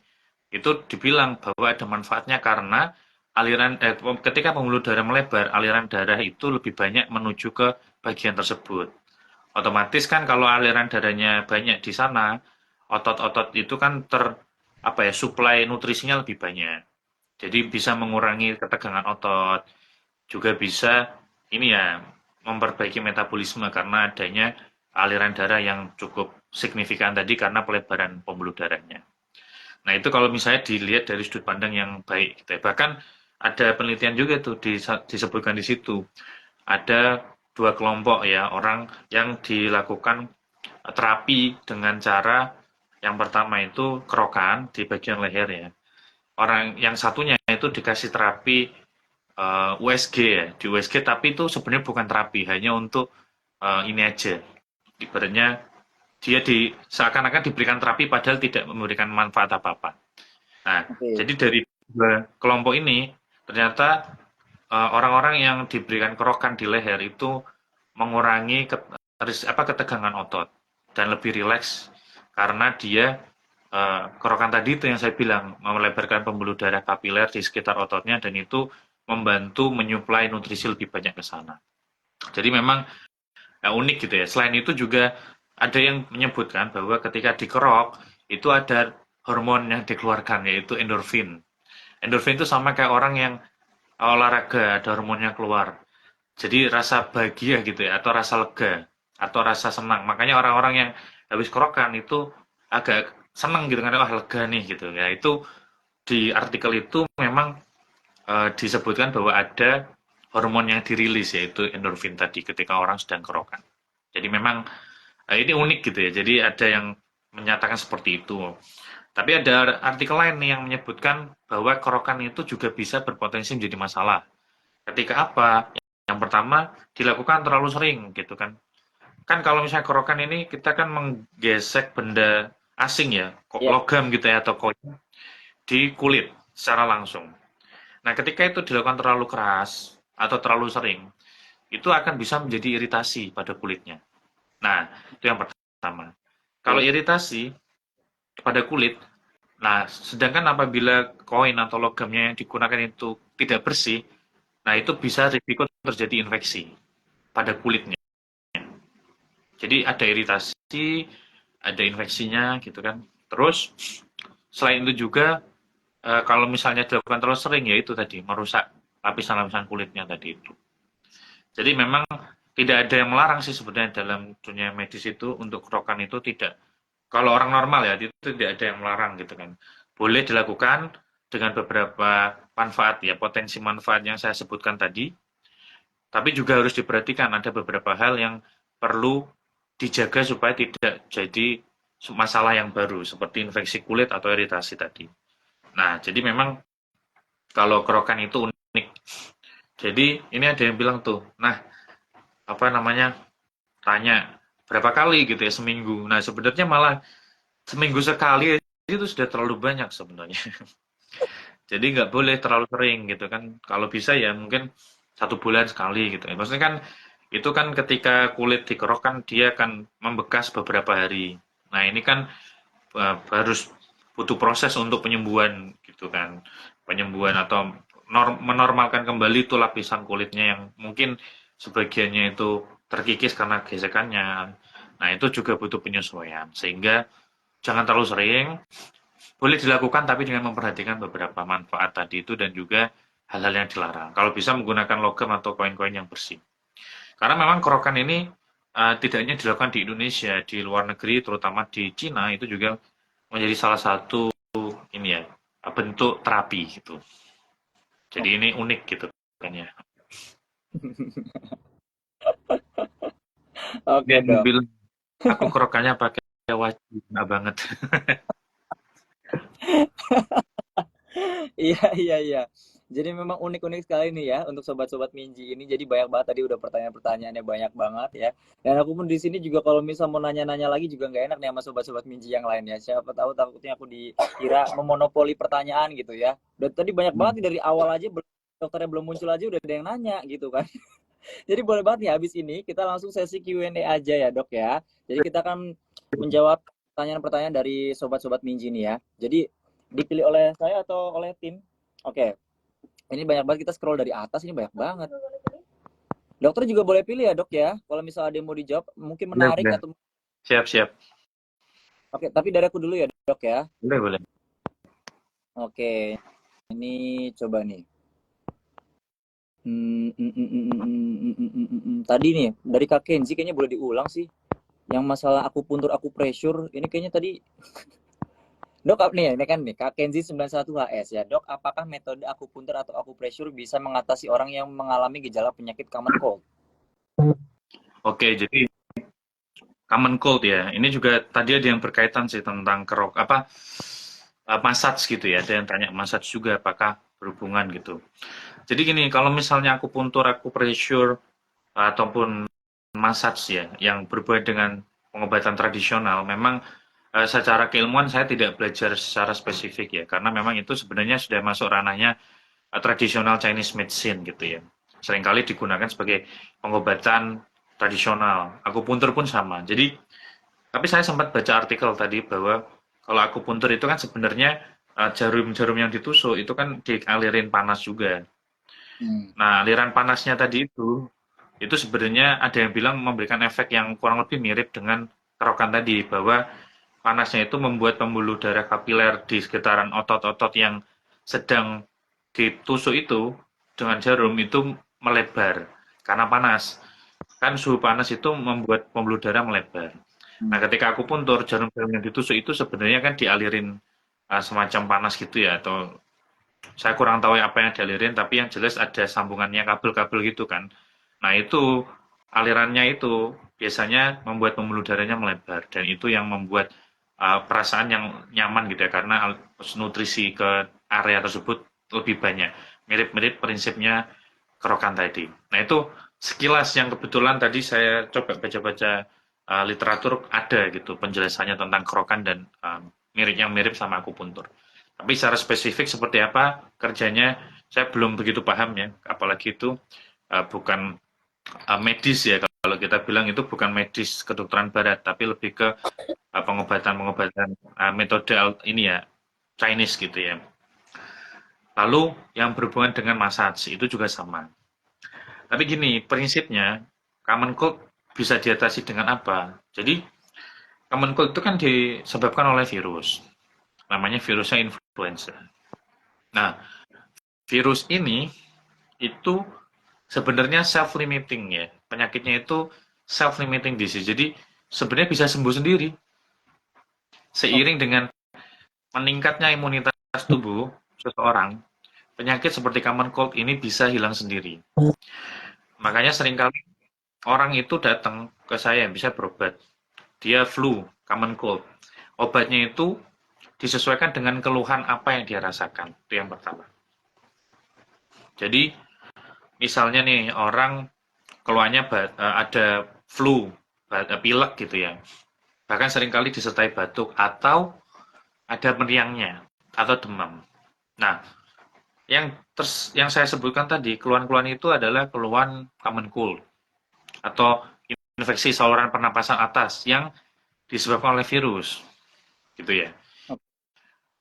itu dibilang bahwa ada manfaatnya karena ketika pembuluh darah melebar, aliran darah itu lebih banyak menuju ke bagian tersebut. Otomatis kan kalau aliran darahnya banyak di sana, otot-otot itu kan suplai nutrisinya lebih banyak. Jadi bisa mengurangi ketegangan otot, juga bisa ini ya memperbaiki metabolisme karena adanya aliran darah yang cukup signifikan tadi karena pelebaran pembuluh darahnya. Nah, itu kalau misalnya dilihat dari sudut pandang yang baik gitu ya. Bahkan ada penelitian juga tuh disebutkan di situ. Ada dua kelompok ya orang yang dilakukan terapi dengan cara yang pertama itu kerokan di bagian leher ya. Orang yang satunya itu dikasih terapi USG ya, di USG tapi itu sebenarnya bukan terapi, hanya untuk ini aja. Ibaratnya dia seakan-akan diberikan terapi padahal tidak memberikan manfaat apa-apa. Nah, Oke. jadi dari dua kelompok ini ternyata orang-orang yang diberikan kerokan di leher itu mengurangi ketegangan otot dan lebih rileks karena dia kerokan tadi itu yang saya bilang melebarkan pembuluh darah kapiler di sekitar ototnya dan itu membantu menyuplai nutrisi lebih banyak ke sana. Jadi memang unik gitu ya. Selain itu juga ada yang menyebutkan bahwa ketika dikerok itu ada hormon yang dikeluarkan yaitu endorfin. Endorfin itu sama kayak orang yang olahraga, ada hormonnya keluar. Jadi rasa bahagia gitu ya, atau rasa lega, atau rasa senang. Makanya orang-orang yang habis kerokan itu agak senang gitu kan, wah lega nih gitu ya. Itu di artikel itu memang disebutkan bahwa ada hormon yang dirilis yaitu endorfin tadi ketika orang sedang kerokan. Jadi memang ini unik gitu ya. Jadi ada yang menyatakan seperti itu. Tapi ada artikel lain nih yang menyebutkan bahwa kerokan itu juga bisa berpotensi menjadi masalah. Ketika apa? Yang pertama, dilakukan terlalu sering gitu kan. Kan kalau misalnya kerokan ini kita kan menggesek benda asing ya, Ya, logam gitu ya atau koin di kulit secara langsung. Nah, ketika itu dilakukan terlalu keras atau terlalu sering, itu akan bisa menjadi iritasi pada kulitnya. Nah, itu yang pertama. Kalau oke. iritasi pada kulit, nah sedangkan apabila koin atau logamnya yang digunakan itu tidak bersih, nah itu bisa risiko terjadi infeksi pada kulitnya. Jadi ada iritasi, ada infeksinya gitu kan. Terus selain itu juga kalau misalnya dilakukan terlalu sering ya itu tadi merusak lapisan-lapisan kulitnya tadi itu. Jadi memang tidak ada yang melarang sih sebenarnya dalam dunia medis itu untuk kerokan itu tidak. Kalau orang normal ya itu tidak ada yang melarang gitu kan. Boleh dilakukan dengan beberapa manfaat ya, potensi manfaat yang saya sebutkan tadi. Tapi juga harus diperhatikan ada beberapa hal yang perlu dijaga supaya tidak jadi masalah yang baru seperti infeksi kulit atau iritasi tadi. Nah, jadi memang kalau kerokan itu unik Jadi ini ada yang bilang tuh, nah apa namanya, tanya berapa kali gitu ya seminggu. Nah sebenarnya malah seminggu sekali itu sudah terlalu banyak sebenarnya. Jadi nggak boleh terlalu sering gitu kan. Kalau bisa ya mungkin 1 bulan sekali gitu ya. Maksudnya kan itu kan ketika kulit dikerok kan dia akan membekas beberapa hari. Nah ini kan harus butuh proses untuk penyembuhan gitu kan. Penyembuhan atau menormalkan kembali tuh lapisan kulitnya yang mungkin sebagiannya itu terkikis karena gesekannya. Nah itu juga butuh penyesuaian. Sehingga jangan terlalu sering, boleh dilakukan tapi dengan memperhatikan beberapa manfaat tadi itu dan juga hal-hal yang dilarang. Kalau bisa menggunakan logam atau koin-koin yang bersih. Karena memang kerokan ini tidak hanya dilakukan di Indonesia, di luar negeri, terutama di Cina itu juga menjadi salah satu ini ya bentuk terapi gitu. Jadi Oh, ini unik gitu kan ya. oke Dia dok. bilang aku kerokannya pakai wajib, nggak banget. Iya, iya, iya. Jadi memang unik-unik sekali nih ya untuk sobat-sobat Minji ini. Jadi banyak banget tadi udah pertanyaan-pertanyaannya banyak banget ya. Dan aku pun di sini juga kalau misal mau nanya-nanya lagi juga nggak enak nih sama sobat-sobat Minji yang lain ya. Siapa tahu takutnya aku dikira memonopoli pertanyaan gitu ya. Dan tadi banyak banget nih dari awal aja dokternya belum muncul aja udah ada yang nanya gitu kan. Jadi boleh banget nih habis ini kita langsung sesi Q&A aja ya dok ya. Jadi kita akan menjawab pertanyaan-pertanyaan dari sobat-sobat Minji nih ya. Jadi dipilih oleh saya atau oleh tim? Oke, ini banyak banget kita scroll dari atas ini banyak banget. Dokter juga boleh pilih ya dok ya. Kalau misalnya ada yang mau dijawab mungkin Boleh, menarik boleh. atau Siap, siap. oke, tapi dari aku dulu ya dok ya. Boleh, boleh. Oke, ini coba nih. Tadi nih dari Kak Kenzi kayaknya boleh diulang sih. Yang masalah aku puntur aku pressure ini kayaknya tadi dok nih ini kan nih Kak Kenzi 91HS ya dok, apakah metode akupuntur atau akupressure bisa mengatasi orang yang mengalami gejala penyakit common cold? Oke, jadi common cold ya. Ini juga tadi ada yang berkaitan sih tentang kerok apa massage gitu ya. Ada yang tanya massage juga apakah berhubungan gitu. Jadi gini, kalau misalnya aku puntur, aku pressure ataupun massage ya yang berhubungan dengan pengobatan tradisional, memang secara keilmuan saya tidak belajar secara spesifik ya, karena memang itu sebenarnya sudah masuk ranahnya tradisional Chinese medicine gitu ya. Seringkali digunakan sebagai pengobatan tradisional. Akupuntur pun sama. Jadi tapi saya sempat baca artikel tadi bahwa kalau akupuntur itu kan sebenarnya jarum-jarum yang ditusuk itu kan dialirin panas juga. Hmm. Nah, aliran panasnya tadi itu sebenarnya ada yang bilang memberikan efek yang kurang lebih mirip dengan kerokan tadi, bahwa panasnya itu membuat pembuluh darah kapiler di sekitaran otot-otot yang sedang ditusuk itu dengan jarum itu melebar karena panas. Kan suhu panas itu membuat pembuluh darah melebar. Nah, Hmm. ketika aku puntur, jarum-jarum yang ditusuk itu sebenarnya kan dialirin semacam panas gitu ya, atau saya kurang tahu apa yang dialirin, tapi yang jelas ada sambungannya kabel-kabel gitu kan. Nah, itu alirannya itu biasanya membuat pembuluh darahnya melebar dan itu yang membuat perasaan yang nyaman gitu ya karena nutrisi ke area tersebut lebih banyak. Mirip-mirip prinsipnya kerokan tadi. Nah, itu sekilas yang kebetulan tadi saya coba baca-baca literatur ada gitu penjelasannya tentang kerokan dan mirip yang mirip sama akupuntur. Tapi secara spesifik seperti apa kerjanya saya belum begitu paham ya, apalagi itu bukan medis ya, kalau kita bilang itu bukan medis kedokteran barat, tapi lebih ke pengobatan-pengobatan metode ini ya, Chinese gitu ya. Lalu yang berhubungan dengan massage itu juga sama. Tapi gini, prinsipnya common cold bisa diatasi dengan apa? Jadi common cold itu kan disebabkan oleh virus. Namanya virusnya influenza. Nah, virus ini itu sebenarnya self-limiting ya. Penyakitnya itu self-limiting disease. Jadi sebenarnya bisa sembuh sendiri. Oke. Seiring dengan meningkatnya imunitas tubuh seseorang, penyakit seperti common cold ini bisa hilang sendiri. Makanya seringkali orang itu datang ke saya bisa berobat. Dia flu, common cold. Obatnya itu disesuaikan dengan keluhan apa yang dia rasakan. Itu yang pertama. Jadi misalnya nih orang keluarnya ada flu, pilek gitu ya. Bahkan seringkali disertai batuk atau ada meriangnya atau demam. Nah, yang saya sebutkan tadi, keluhan-keluhan itu adalah keluhan common cold atau infeksi saluran pernapasan atas yang disebabkan oleh virus, gitu ya.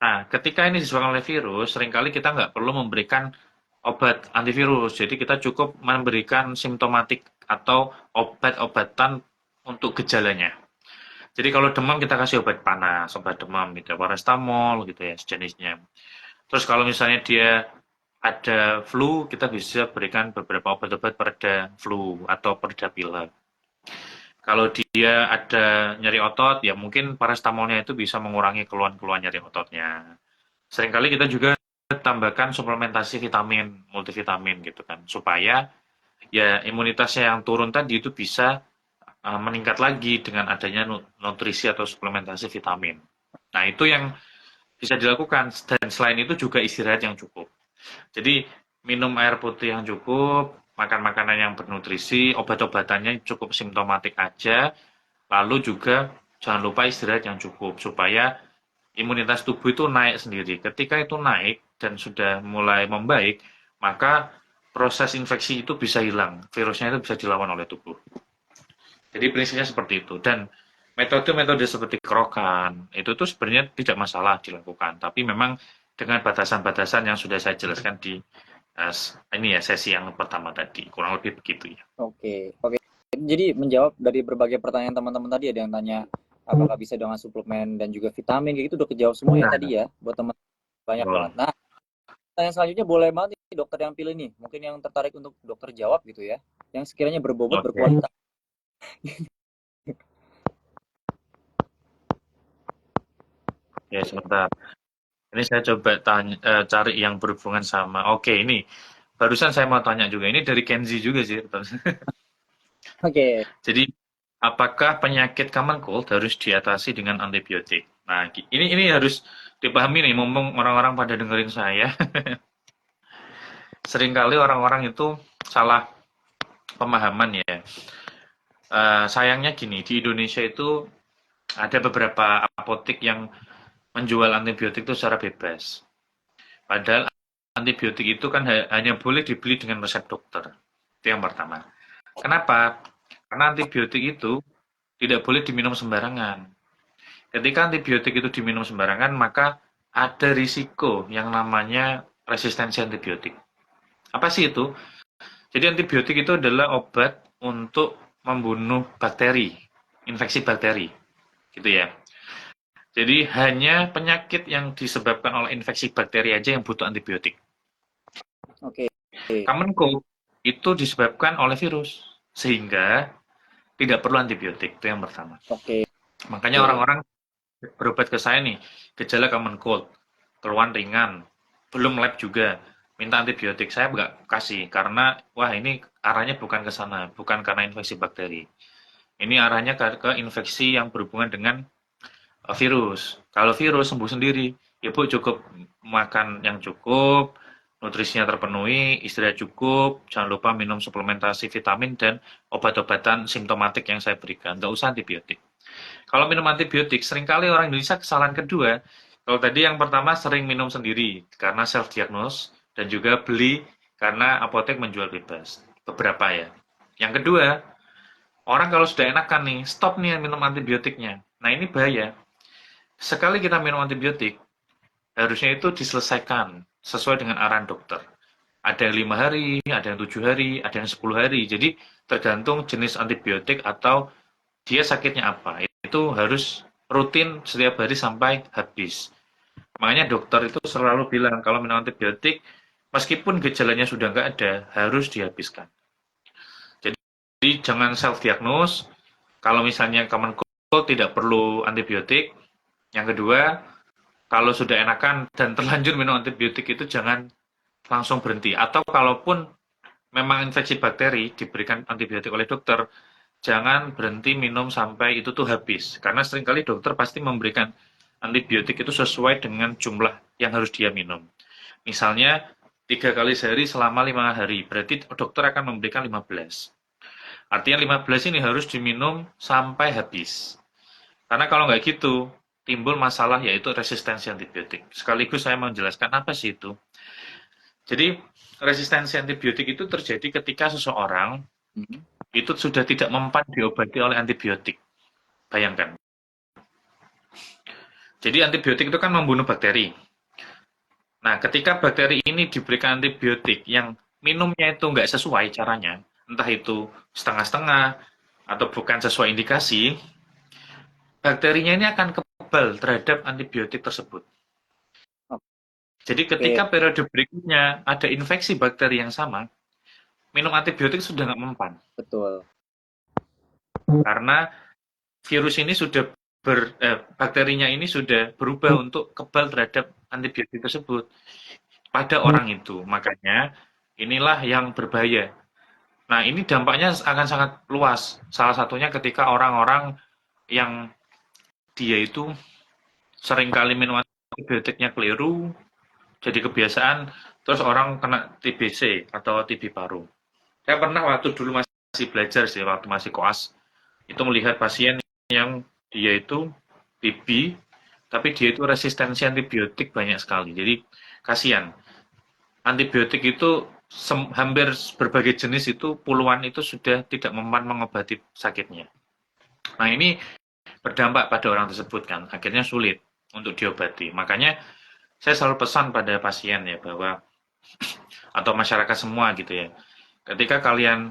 Nah, ketika ini disebabkan oleh virus, seringkali kita nggak perlu memberikan obat antivirus. Jadi kita cukup memberikan simptomatik atau obat-obatan untuk gejalanya. Jadi kalau demam kita kasih obat panas, obat demam gitu, paracetamol gitu ya, sejenisnya. Terus kalau misalnya dia ada flu, kita bisa berikan beberapa obat-obat pereda flu atau pereda pilek. Kalau dia ada nyeri otot, ya mungkin paracetamolnya itu bisa mengurangi keluhan-keluhan nyeri ototnya. Seringkali kita juga tambahkan suplementasi vitamin, multivitamin gitu kan, supaya ya imunitasnya yang turun tadi itu bisa meningkat lagi dengan adanya nutrisi atau suplementasi vitamin. Nah, itu yang bisa dilakukan dan selain itu juga istirahat yang cukup. Jadi minum air putih yang cukup, makan makanan yang bernutrisi, obat-obatannya cukup simptomatik aja, lalu juga jangan lupa istirahat yang cukup supaya imunitas tubuh itu naik sendiri. Ketika itu naik dan sudah mulai membaik, maka proses infeksi itu bisa hilang, virusnya itu bisa dilawan oleh tubuh. Jadi prinsipnya seperti itu. Dan metode-metode seperti kerokan, itu tuh sebenarnya tidak masalah dilakukan. Tapi memang dengan batasan-batasan yang sudah saya jelaskan di ini ya sesi yang pertama tadi. Kurang lebih begitu ya. Oke, oke. Jadi menjawab dari berbagai pertanyaan teman-teman tadi, ada yang tanya apakah bisa dengan suplemen dan juga vitamin, kayak gitu udah kejawab semua ya tadi ya, buat teman banyak Betul. banget. Nah, pertanyaan selanjutnya boleh banget nih dokter yang pilih nih, mungkin yang tertarik untuk dokter jawab gitu ya, yang sekiranya berbobot Oke. berkualitas. Ya, sebentar. Ini saya coba cari yang berhubungan sama. Oke, ini barusan saya mau tanya juga. Ini dari Kenzi juga sih. Oke, Jadi, apakah penyakit common cold harus diatasi dengan antibiotik? Nah, ini harus dipahami nih, mumpung orang-orang pada dengerin saya. Seringkali orang-orang itu salah pemahaman ya. Sayangnya gini, di Indonesia itu ada beberapa apotek yang menjual antibiotik itu secara bebas. Padahal antibiotik itu kan hanya boleh dibeli dengan resep dokter. Itu yang pertama. Kenapa? Karena antibiotik itu tidak boleh diminum sembarangan. Ketika antibiotik itu diminum sembarangan, maka ada risiko yang namanya resistensi antibiotik. Apa sih itu? Jadi antibiotik itu adalah obat untuk membunuh bakteri, infeksi bakteri, gitu ya. Jadi hanya penyakit yang disebabkan oleh infeksi bakteri aja yang butuh antibiotik. oke, Common cold itu disebabkan oleh virus, sehingga tidak perlu antibiotik, itu yang pertama. oke. Makanya orang-orang berobat ke saya nih, gejala common cold, keluhan ringan, belum lab juga, minta antibiotik, saya nggak kasih, karena wah ini arahnya bukan ke sana, bukan karena infeksi bakteri. Ini arahnya ke infeksi yang berhubungan dengan virus. Kalau virus sembuh sendiri, ibu cukup makan yang cukup, nutrisinya terpenuhi, istirahat cukup, jangan lupa minum suplementasi vitamin dan obat-obatan simptomatik yang saya berikan, nggak usah antibiotik. Kalau minum antibiotik, seringkali orang Indonesia kesalahan kedua. Kalau tadi yang pertama sering minum sendiri karena self-diagnose dan juga beli karena apotek menjual bebas. Beberapa ya. Yang kedua, orang kalau sudah enakan nih, stop nih minum antibiotiknya. Nah ini bahaya. Sekali kita minum antibiotik, harusnya itu diselesaikan sesuai dengan arahan dokter. Ada yang 5 hari, ada yang 7 hari, ada yang 10 hari. Jadi tergantung jenis antibiotik atau dia sakitnya apa. Itu harus rutin setiap hari sampai habis. Makanya dokter itu selalu bilang kalau minum antibiotik, meskipun gejalanya sudah nggak ada, harus dihabiskan. Jadi jangan self-diagnose. Kalau misalnya common cold tidak perlu antibiotik. Yang kedua, kalau sudah enakan dan terlanjur minum antibiotik itu jangan langsung berhenti. Atau kalaupun memang infeksi bakteri diberikan antibiotik oleh dokter, jangan berhenti minum sampai itu tuh habis. Karena seringkali dokter pasti memberikan antibiotik itu sesuai dengan jumlah yang harus dia minum. Misalnya 3 kali sehari selama 5 hari. Berarti dokter akan memberikan 15. Artinya 15 ini harus diminum sampai habis. Karena kalau nggak gitu, timbul masalah yaitu resistensi antibiotik. Sekaligus saya menjelaskan apa sih itu. Jadi, resistensi antibiotik itu terjadi ketika seseorang itu sudah tidak mempan diobati oleh antibiotik. Bayangkan. Jadi antibiotik itu kan membunuh bakteri. Nah, ketika bakteri ini diberikan antibiotik yang minumnya itu nggak sesuai caranya, entah itu setengah-setengah atau bukan sesuai indikasi, bakterinya ini akan kebal terhadap antibiotik tersebut. Jadi ketika Oke, periode berikutnya ada infeksi bakteri yang sama, minum antibiotik sudah nggak mempan. betul. Karena virus ini sudah bakterinya ini sudah berubah untuk kebal terhadap antibiotik tersebut pada orang itu. Makanya inilah yang berbahaya. Nah, ini dampaknya akan sangat luas. Salah satunya ketika orang-orang yang dia itu seringkali minum antibiotiknya keliru, jadi kebiasaan, terus orang kena TBC atau TB paru. Saya pernah waktu dulu masih belajar sih, waktu masih koas, itu melihat pasien yang dia itu TB, tapi dia itu resistensi antibiotik banyak sekali. Jadi kasihan. Antibiotik itu hampir berbagai jenis itu puluhan itu sudah tidak mempan mengobati sakitnya. Nah ini berdampak pada orang tersebut kan, akhirnya sulit untuk diobati. Makanya saya selalu pesan pada pasien ya bahwa atau masyarakat semua gitu ya, ketika kalian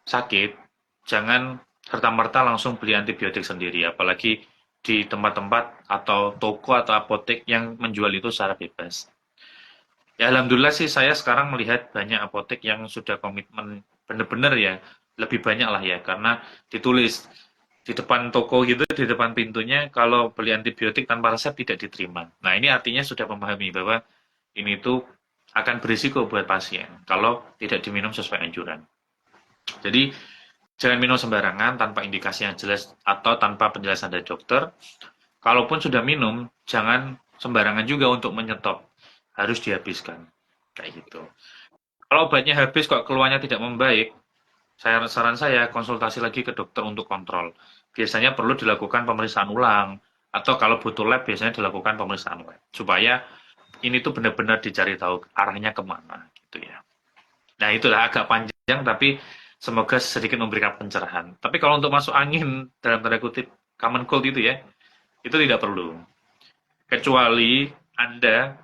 sakit, jangan serta-merta langsung beli antibiotik sendiri, apalagi di tempat-tempat atau toko atau apotek yang menjual itu secara bebas. Ya alhamdulillah sih saya sekarang melihat banyak apotek yang sudah komitmen benar-benar ya, lebih banyak lah ya, karena ditulis di depan toko gitu, di depan pintunya, kalau beli antibiotik tanpa resep tidak diterima. Nah ini artinya sudah memahami bahwa ini tuh akan berisiko buat pasien kalau tidak diminum sesuai anjuran. Jadi jangan minum sembarangan tanpa indikasi yang jelas atau tanpa penjelasan dari dokter. Kalaupun sudah minum, jangan sembarangan juga untuk menyetop. Harus dihabiskan. Kayak gitu. Kalau obatnya habis kok keluarnya tidak membaik, saran saya konsultasi lagi ke dokter untuk kontrol. Biasanya perlu dilakukan pemeriksaan ulang atau kalau butuh lab biasanya dilakukan pemeriksaan lab supaya ini tuh benar-benar dicari tahu arahnya kemana gitu ya. Nah itulah agak panjang tapi semoga sedikit memberikan pencerahan. Tapi kalau untuk masuk angin dalam tanda kutip common cold itu ya, itu tidak perlu. Kecuali Anda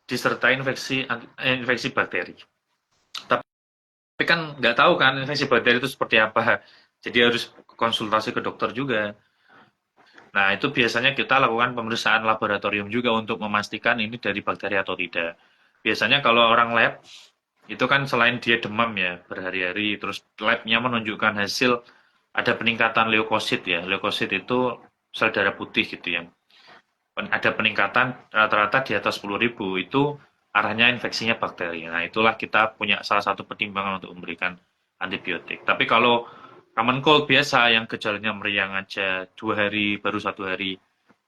disertai infeksi bakteri. Tapi kan nggak tahu kan infeksi bakteri itu seperti apa. Jadi harus konsultasi ke dokter juga. Nah, itu biasanya kita lakukan pemeriksaan laboratorium juga untuk memastikan ini dari bakteri atau tidak. Biasanya kalau orang lab, itu kan selain dia demam ya berhari-hari, terus labnya menunjukkan hasil ada peningkatan leukosit ya. Leukosit itu sel darah putih gitu ya. Ada peningkatan rata-rata di atas 10.000 itu arahnya infeksinya bakteri. Nah, itulah kita punya salah satu pertimbangan untuk memberikan antibiotik. Tapi kalau common cold biasa yang gejalanya meriang aja 2 hari baru 1 hari,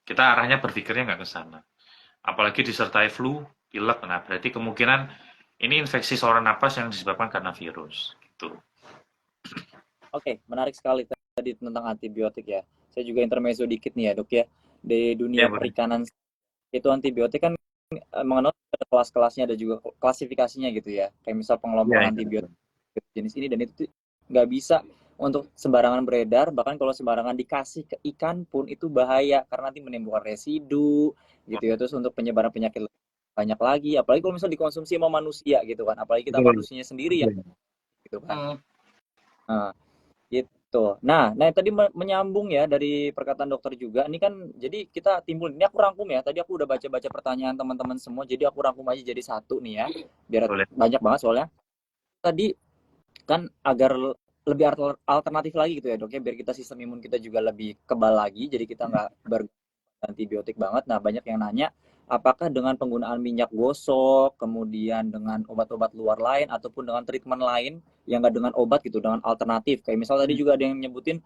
kita arahnya berpikirnya nggak ke sana. Apalagi disertai flu, pilek, nah berarti kemungkinan ini infeksi saluran napas yang disebabkan karena virus. Gitu. Oke, menarik sekali tadi tentang antibiotik ya. Saya juga intermezzo dikit nih ya dok ya. Di dunia Ya, boleh. perikanan itu antibiotik kan mengenal ada kelas-kelasnya, ada juga klasifikasinya gitu ya. Kayak misal Ya, pengelompokan itu. antibiotik jenis ini dan itu nggak bisa untuk sembarangan beredar. Bahkan kalau sembarangan dikasih ke ikan pun itu bahaya karena nanti menimbulkan residu gitu ya. Terus untuk penyebaran penyakit banyak lagi. Apalagi kalau misal dikonsumsi sama manusia gitu kan. Apalagi kita Betul. manusianya sendiri ya gitu kan. Hmm, Nah, gitu. Nah, tadi menyambung ya dari perkataan dokter juga. Ini kan jadi kita timbul. Ini aku rangkum ya. Tadi aku udah baca-baca pertanyaan teman-teman semua. Jadi aku rangkum aja jadi satu nih ya. Biar boleh. banyak banget soalnya. Tadi kan agar lebih alternatif lagi gitu ya dok ya. Biar kita sistem imun kita juga lebih kebal lagi. Jadi kita nggak antibiotik banget. Nah, banyak yang nanya, apakah dengan penggunaan minyak gosok, kemudian dengan obat-obat luar lain, ataupun dengan treatment lain yang nggak dengan obat gitu, dengan alternatif. Kayak misal tadi juga ada yang nyebutin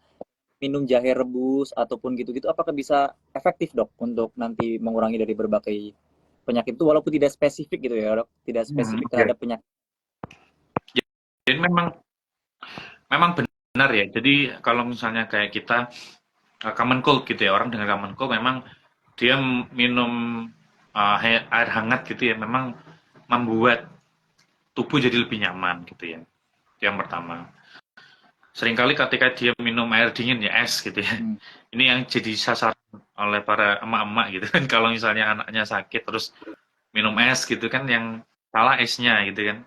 minum jahe rebus ataupun gitu-gitu, apakah bisa efektif dok untuk nanti mengurangi dari berbagai penyakit itu walaupun tidak spesifik gitu ya dok, tidak spesifik Ya. terhadap penyakit. Jadi memang memang benar ya. Jadi kalau misalnya kayak kita common cold gitu ya, orang dengan common cold memang dia minum air hangat gitu ya, memang membuat tubuh jadi lebih nyaman gitu ya. Itu yang pertama. Seringkali ketika dia minum air dingin ya es gitu ya. Ini yang jadi sasaran oleh para emak-emak gitu kan. Kalau misalnya anaknya sakit terus minum es gitu kan, yang salah esnya gitu kan.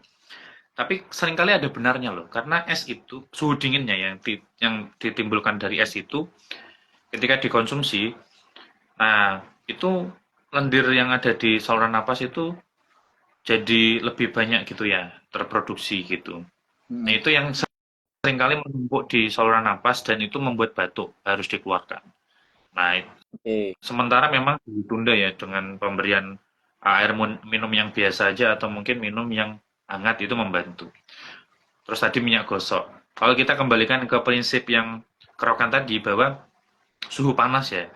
Tapi seringkali ada benarnya loh, karena es itu suhu dinginnya yang ditimbulkan dari es itu ketika dikonsumsi, nah itu lendir yang ada di saluran napas itu jadi lebih banyak gitu ya terproduksi gitu. Nah itu yang seringkali menumpuk di saluran napas dan itu membuat batuk harus dikeluarkan. Nah Oke. sementara memang ditunda ya dengan pemberian air minum yang biasa aja atau mungkin minum yang hangat itu membantu. Terus tadi minyak gosok. Kalau kita kembalikan ke prinsip yang kerokan tadi bahwa suhu panas ya,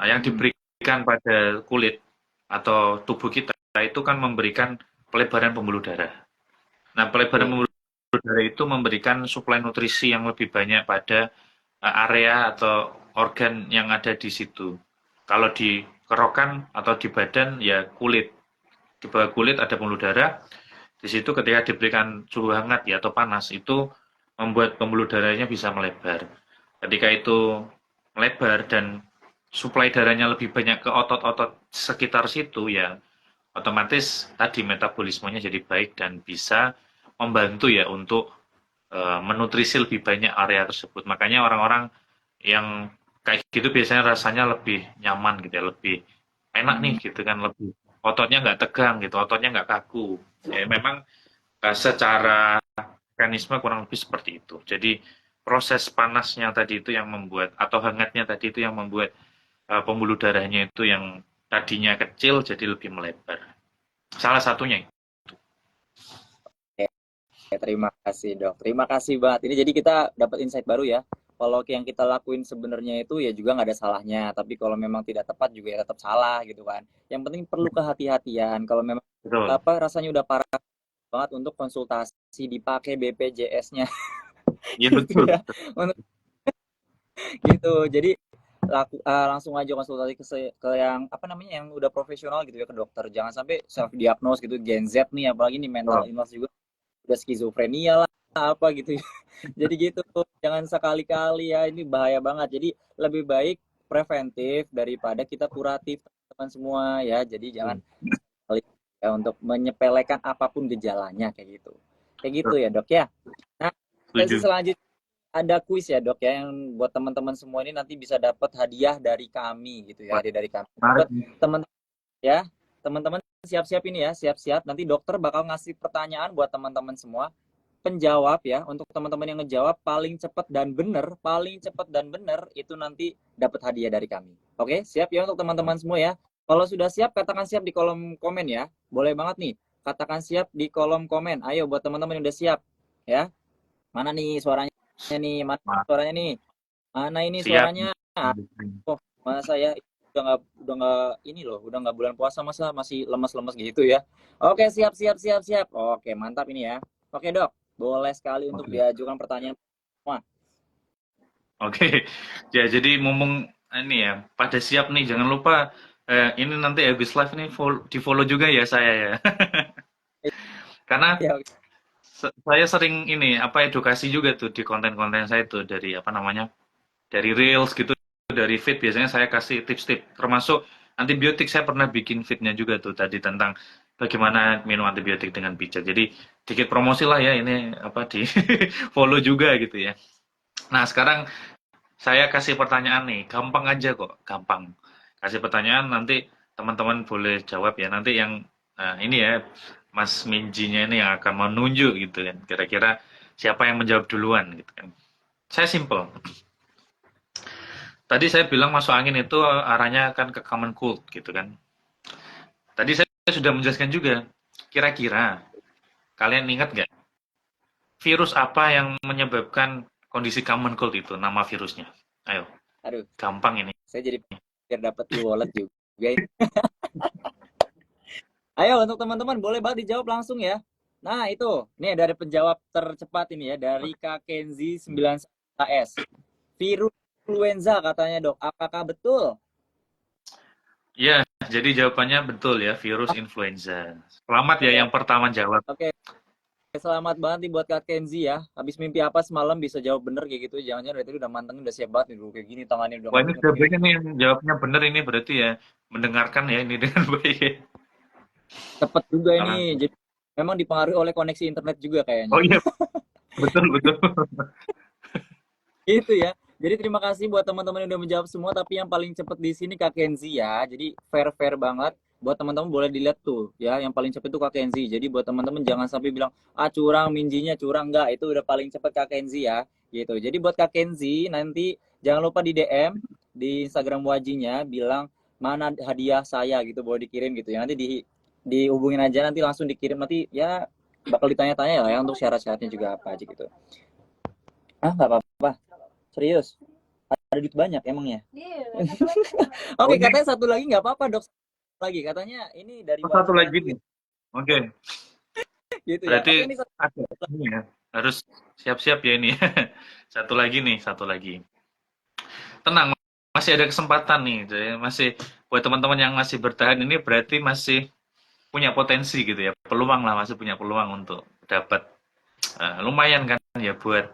yang diberikan pada kulit atau tubuh kita itu kan memberikan pelebaran pembuluh darah. Nah, pelebaran Oke. pembuluh darah itu memberikan suplai nutrisi yang lebih banyak pada area atau organ yang ada di situ. Kalau di kerokan atau di badan ya kulit. Di bawah kulit ada pembuluh darah. Di situ ketika diberikan suhu hangat ya atau panas itu membuat pembuluh darahnya bisa melebar. Ketika itu melebar dan suplai darahnya lebih banyak ke otot-otot sekitar situ ya otomatis tadi metabolismenya jadi baik dan bisa membantu ya untuk menutrisi lebih banyak area tersebut. Makanya orang-orang yang kayak gitu biasanya rasanya lebih nyaman gitu ya, lebih enak nih gitu kan, lebih ototnya nggak tegang gitu, ototnya nggak kaku. Ya memang secara mekanisme kurang lebih seperti itu. Jadi proses panasnya tadi itu yang membuat atau hangatnya tadi itu yang membuat pembuluh darahnya itu yang tadinya kecil jadi lebih melebar. Salah satunya. Ya, terima kasih dok. Terima kasih banget. Ini jadi kita dapat insight baru ya. Kalau yang kita lakuin sebenarnya itu ya juga nggak ada salahnya. Tapi kalau memang tidak tepat juga ya tetap salah gitu kan. Yang penting perlu kehati-hatian. Kalau memang Betul. apa rasanya udah parah banget untuk konsultasi dipakai BPJS-nya Iya gitu betul. ya. Gitu. Jadi langsung aja konsultasi ke yang apa namanya yang udah profesional gitu ya, ke dokter. Jangan sampai self diagnose gitu Gen Z nih, apalagi nih mental Betul. illness juga udah skizofrenia lah apa gitu ya. Jadi gitu, jangan sekali-kali ya, ini bahaya banget. Jadi lebih baik preventif daripada kita kuratif teman semua ya. Jadi jangan sekali ya untuk menyepelekan apapun gejalanya kayak gitu. Kayak gitu Betul. ya dok ya. Nah, sesi Setuju. selanjutnya ada kuis ya dok ya, yang buat teman-teman semua ini nanti bisa dapat hadiah dari kami gitu ya, Wah, hadiah dari kami. menarik Buat nih. teman ya, teman-teman siap-siap ini ya, siap-siap. Nanti dokter bakal ngasih pertanyaan buat teman-teman semua. Penjawab ya, untuk teman-teman yang ngejawab paling cepat dan bener itu nanti dapat hadiah dari kami. Oke, siap ya untuk teman-teman semua ya. Kalau sudah siap, katakan siap di kolom komen ya. Boleh banget nih, katakan siap di kolom komen. Ayo buat teman-teman yang udah siap ya. Mana nih suaranya nih? Mana Wah, suaranya nih? Mana ini siap. suaranya? Oh, masa ya udah nggak ini loh, udah nggak bulan puasa masa masih lemas-lemas gitu ya. Oke, siap siap siap siap. Oke, mantap ini ya. Oke, Dok. Boleh sekali untuk Oke. diajukan pertanyaan semua. Oke. Ya, jadi mumpung ini ya, pada siap nih, jangan lupa ini nanti habis live nih di-follow juga ya saya ya. Karena Ya, oke. saya sering ini apa edukasi juga tuh di konten-konten saya tuh dari apa namanya? Dari Reels gitu, dari feed biasanya saya kasih tips-tips termasuk antibiotik saya pernah bikin feednya juga tuh tadi tentang bagaimana minum antibiotik dengan bijak. Jadi dikit promosi lah ya ini apa di follow juga gitu ya. Nah, sekarang saya kasih pertanyaan nih, gampang aja kok, gampang. Kasih pertanyaan nanti teman-teman boleh jawab ya. Nanti yang ini ya Mas Minjinya ini yang akan menunjuk gitu kan. Kira-kira siapa yang menjawab duluan gitu kan. Saya simple. Tadi saya bilang masuk angin itu arahnya kan ke common cold gitu kan. Tadi saya sudah menjelaskan juga. Kira-kira kalian ingat nggak virus apa yang menyebabkan kondisi common cold itu? Nama virusnya. Ayo, Aduh, gampang ini. saya jadi biar dapat e-wallet juga. Ayo untuk teman-teman boleh banget dijawab langsung ya. Nah itu, ini ada penjawab tercepat ini ya dari Kak Kenzi 91S. Virus influenza katanya dok, apakah betul? Ya, jadi jawabannya betul ya, virus influenza. Selamat ya Oke, yang pertama jawab. oke, selamat banget nih buat Kak Kenzi ya. Habis mimpi apa semalam bisa jawab bener kayak gitu. Jangan-jangan dari tadi udah mantengin, udah siap banget nih dulu kayak gini tangannya udah Wah ini sudah ngetik-ngetik. baik nih, jawabnya benar ini berarti ya, mendengarkan ya ini dengan baik. Cepet juga Salah. ini. Jadi memang dipengaruhi oleh koneksi internet juga Oh kayaknya. iya, betul betul. Gitu ya. Jadi terima kasih buat teman-teman yang udah menjawab semua, tapi yang paling cepet di sini Kak Kenzi ya. Jadi fair-fair banget. Buat teman-teman boleh dilihat tuh ya, yang paling cepet itu Kak Kenzi. Jadi buat teman-teman jangan sampai bilang, ah curang, Minjinya curang. Enggak, itu udah paling cepet Kak Kenzi ya. Gitu. Jadi buat Kak Kenzi, nanti jangan lupa di DM, di Instagram wajinya, bilang, mana hadiah saya gitu, boleh dikirim gitu ya. Nanti dihubungin aja, nanti langsung dikirim. Nanti ya bakal ditanya-tanya lah ya untuk syarat-syaratnya juga apa aja gitu. Ah, nggak apa-apa. Serius. Ada duit banyak emangnya. Iya, satu lagi. Oh Oke, ini katanya satu lagi nggak apa-apa dok. Lagi katanya ini dari satu Waji lagi banget nih. Oke, gitu ya. berarti Oke ini satu ada ini ya. Harus siap-siap ya ini. Satu lagi nih, satu lagi. Tenang, masih ada kesempatan nih. Jadi masih buat teman-teman yang masih bertahan ini berarti masih punya potensi gitu ya. Peluang lah, masih punya peluang untuk dapat lumayan kan ya buat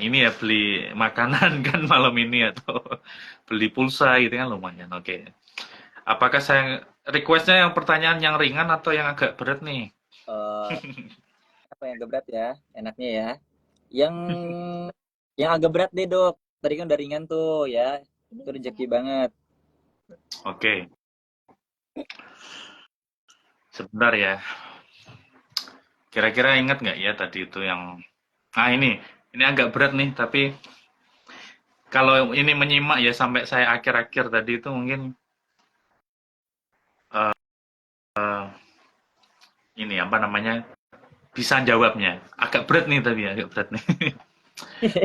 ini ya beli makanan kan malam ini atau beli pulsa gitu kan lumayan. Oke. Apakah saya requestnya yang pertanyaan yang ringan atau yang agak berat nih? eh, apa yang agak berat ya? Enaknya ya. Yang agak berat deh dok. Tadi kan udah ringan tuh ya. Ini Itu bisa rezeki ya. banget. Oke, sebentar ya. Kira-kira ingat nggak ya tadi itu yang... Nah ini agak berat nih, tapi kalau ini menyimak ya sampai saya akhir-akhir tadi itu mungkin ini apa namanya bisa jawabnya. Agak berat nih tapi agak berat nih.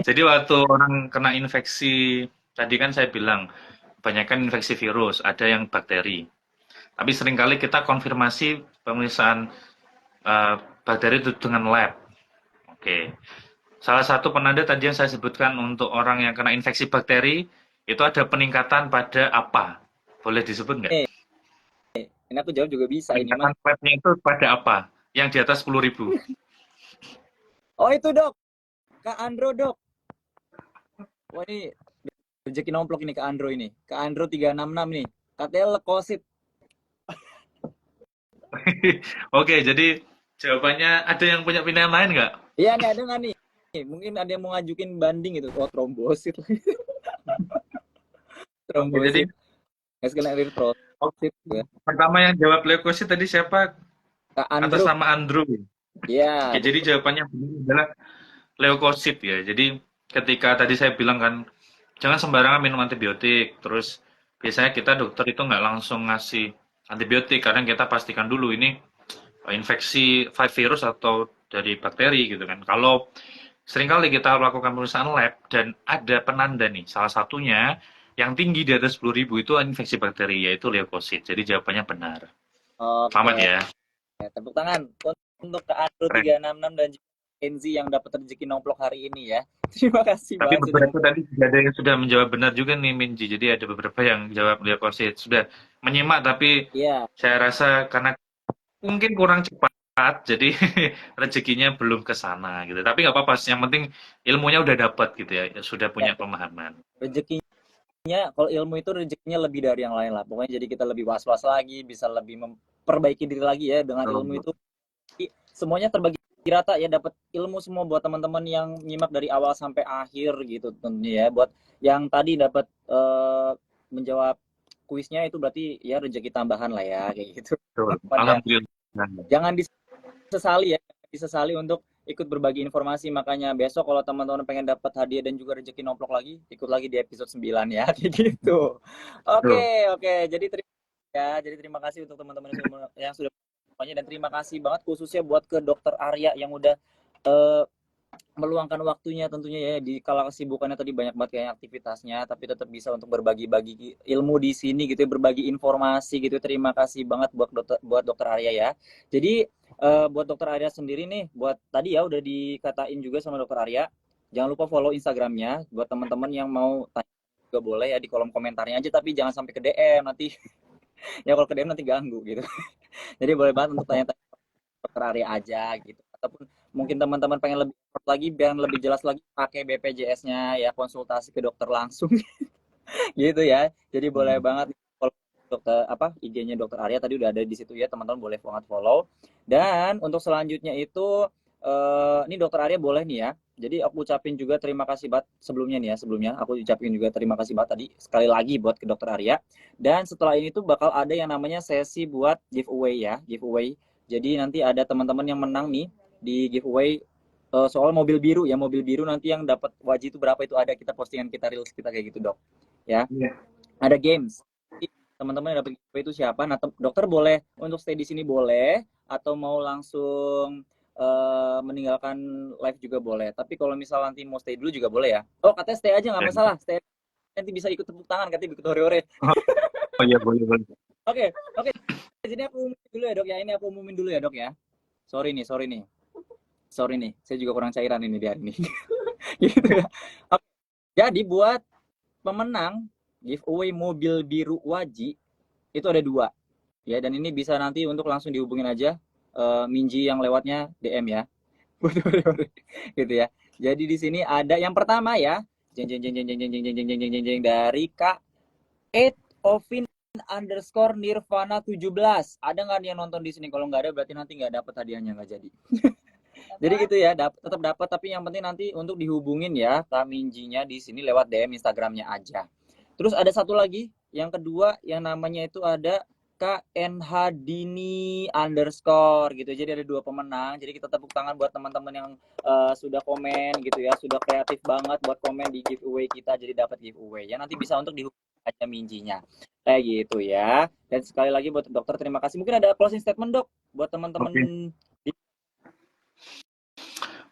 Jadi waktu orang kena infeksi, tadi kan saya bilang, kebanyakan infeksi virus, ada yang bakteri. Tapi seringkali kita konfirmasi pemeriksaan eh, bakteri itu dengan lab. Oke. Salah satu penanda tadi yang saya sebutkan untuk orang yang kena infeksi bakteri, itu ada peningkatan pada apa? Boleh disebut nggak? Ini aku jawab juga bisa ini mah. Peningkatan labnya itu pada apa? Yang di atas 10.000. Oh itu dok. Kak Andro dok. Wah ini rezeki nomplok ini Kak Andro ini. Kak Andro 366 nih. Katanya lekosit. Oke, jadi jawabannya ada yang punya pilihan lain nggak? Iya nih ada nggak nih? Mungkin ada yang mau ngajukin banding gitu. Oh trombosit. Oke, jadi Trombosit. Nggak kena oke, eritrosit ya. pertama yang jawab leukosit tadi siapa? Kak Atas Andro. nama Andrew. Oke, Iya, jadi betul. jawabannya benar adalah leukosit ya. Jadi ketika tadi saya bilang kan, jangan sembarangan minum antibiotik. Terus biasanya kita dokter itu nggak langsung ngasih antibiotik karena kita pastikan dulu ini infeksi virus atau dari bakteri gitu kan. Kalau seringkali kita melakukan pemeriksaan lab dan ada penanda nih, salah satunya yang tinggi di atas 10.000 itu infeksi bakteri yaitu leukosit. Jadi jawabannya benar. Selamat Oke, ya. tepuk tangan untuk Kak Andro Keren. 366 dan juga Kenzi yang dapat rezeki nomplok hari ini ya. Terima kasih Tapi banget sudah beberapa tadi sudah ada yang sudah menjawab benar juga nih Minji. Jadi ada beberapa yang jawab leukosit. Sudah menyimak tapi Iya, saya rasa karena mungkin kurang cepat, jadi rezekinya belum ke sana gitu. Tapi nggak apa-apa, yang penting ilmunya udah dapat gitu ya, sudah ya, punya pemahaman. rezekinya kalau ilmu itu rezekinya lebih dari yang lain lah. Pokoknya jadi kita lebih was-was lagi, bisa lebih memperbaiki diri lagi ya dengan ilmu Betul. itu. Semuanya terbagi rata ya, dapat ilmu semua buat teman-teman yang nyimak dari awal sampai akhir gitu tentunya ya. Buat yang tadi dapat menjawab kuisnya itu berarti ya rezeki tambahan lah ya kayak gitu. Betul. Cuman ya Alhamdulillah. jangan disesali ya, disesali untuk ikut berbagi informasi. Makanya besok kalau teman-teman pengen dapat hadiah dan juga rezeki nomplok lagi, ikut lagi di episode 9 ya kayak gitu. Betul. Oke, jadi terima kasih untuk teman-teman yang sudah, dan terima kasih banget khususnya buat ke Dokter Arya yang udah eh, meluangkan waktunya tentunya ya di kala kesibukannya tadi banyak banget kayak aktivitasnya, tapi tetap bisa untuk berbagi-bagi ilmu di sini gitu ya, berbagi informasi gitu. Terima kasih banget buat dokter Arya ya. Jadi buat dokter Arya sendiri nih, buat tadi ya udah dikatain juga sama dokter Arya, jangan lupa follow Instagramnya buat teman-teman yang mau tanya juga boleh ya di kolom komentarnya aja, tapi jangan sampai ke DM nanti. Ya kalau ke DM nanti ganggu gitu. Jadi boleh banget untuk tanya-tanya dokter Arya aja gitu, ataupun mungkin teman-teman pengen lebih effort lagi biar lebih jelas lagi pakai BPJS-nya ya, konsultasi ke dokter langsung gitu ya. Jadi boleh Hmm. banget follow dokter apa IG-nya dokter Arya tadi udah ada di situ ya, teman-teman boleh banget follow. Dan untuk selanjutnya itu ini dokter Arya boleh nih ya. Jadi aku ucapin juga terima kasih banget sebelumnya nih ya, sebelumnya aku ucapin juga terima kasih banget tadi sekali lagi buat ke dokter Arya. Dan setelah ini tuh bakal ada yang namanya sesi buat giveaway ya, giveaway. Jadi nanti ada teman-teman yang menang nih di giveaway soal mobil biru ya, mobil biru nanti yang dapat wajib itu berapa itu ada kita postingan kita reels kita kayak gitu dok ya. Iya. Ada games. Teman-teman yang dapat giveaway itu siapa? Nah, dokter boleh untuk stay di sini boleh, atau mau langsung meninggalkan live juga boleh. Tapi kalau misal nanti mau stay dulu juga boleh ya. Oh, katanya stay aja nggak masalah. Stay nanti bisa ikut tepuk tangan, katanya ikut hore-hore. Oh iya, boleh boleh. Oke, oke. Jadi aku umumin dulu ya dok ya. Ini aku umumin dulu ya dok ya. Sorry nih, sorry nih. Sorry nih, saya juga kurang cairan ini di hari ini. Gitu ya. Oke. Jadi buat pemenang giveaway mobil biru Waji itu ada 2 ya, dan ini bisa nanti untuk langsung dihubungin aja Minji yang lewatnya DM ya. Gitu ya. Jadi di sini ada yang pertama ya, jeng jeng jeng jeng jeng jeng jeng jeng jeng jeng jeng jeng dari Kak 8ovin_nirvana17. Ada nggak nih yang nonton di sini? Kalau nggak ada berarti nanti nggak dapat hadiahnya, nggak jadi. Jadi gitu ya, tetap dapat, tapi yang penting nanti untuk dihubungin ya Kak Minjinya di sini lewat DM Instagramnya aja. Terus ada satu lagi, yang kedua yang namanya itu ada KNHDini_ gitu. Jadi ada 2 pemenang. Jadi kita tepuk tangan buat teman-teman yang sudah komen gitu ya, sudah kreatif banget buat komen di giveaway kita. Jadi dapat giveaway ya. Nanti bisa untuk dihubungi aja Minjinya. Kayak gitu ya. Dan sekali lagi buat dokter terima kasih. Mungkin ada closing statement dok buat teman-teman. Oke.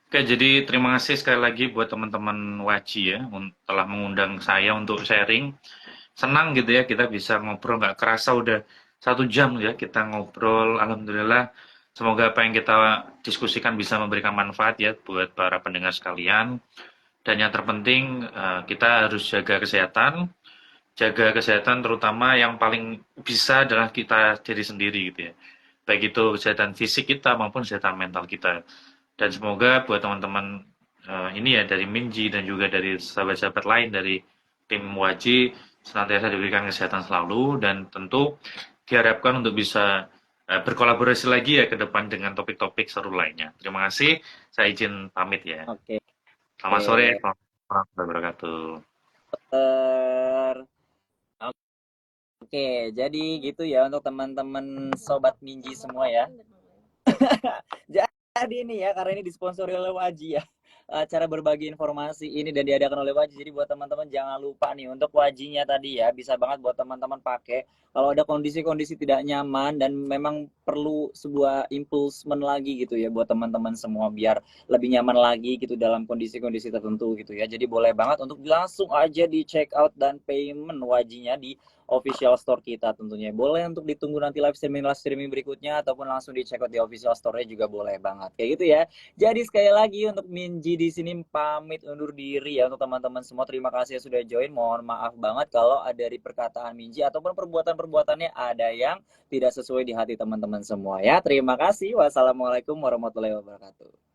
Oke, jadi terima kasih sekali lagi buat teman-teman Waji ya telah mengundang saya untuk sharing. Senang gitu ya kita bisa ngobrol, nggak kerasa udah 1 jam ya kita ngobrol. Alhamdulillah, semoga apa yang kita diskusikan bisa memberikan manfaat ya buat para pendengar sekalian. Dan yang terpenting kita harus jaga kesehatan terutama yang paling bisa adalah kita diri sendiri gitu ya. Baik itu kesehatan fisik kita maupun kesehatan mental kita. Dan semoga buat teman-teman ini ya dari Minji dan juga dari sahabat-sahabat lain dari tim Waji senantiasa diberikan kesehatan selalu, dan tentu diharapkan untuk bisa berkolaborasi lagi ya ke depan dengan topik-topik seru lainnya. Terima kasih, saya izin pamit ya. Oke. Selamat sore, Assalamualaikum warahmatullahi wabarakatuh. Dokter. Oke, jadi gitu ya untuk teman-teman sobat Minji semua ya. Jadi ini ya, karena ini disponsori oleh Waji ya, acara berbagi informasi ini dan diadakan oleh Waji. Jadi buat teman-teman jangan lupa nih untuk Wajinya tadi ya, bisa banget buat teman-teman pakai kalau ada kondisi-kondisi tidak nyaman dan memang perlu sebuah impulsmen lagi gitu ya buat teman-teman semua biar lebih nyaman lagi gitu dalam kondisi-kondisi tertentu gitu ya. Jadi boleh banget untuk langsung aja di check out dan payment Wajinya di official store kita tentunya. Boleh untuk ditunggu nanti live streaming berikutnya ataupun langsung di check out di official store-nya juga boleh banget. Kayak gitu ya. Jadi sekali lagi untuk Minji di sini pamit undur diri ya untuk teman-teman semua. Terima kasih sudah join. Mohon maaf banget kalau ada dari perkataan Minji ataupun perbuatan-perbuatannya ada yang tidak sesuai di hati teman-teman semua ya. Terima kasih. Wassalamualaikum warahmatullahi wabarakatuh.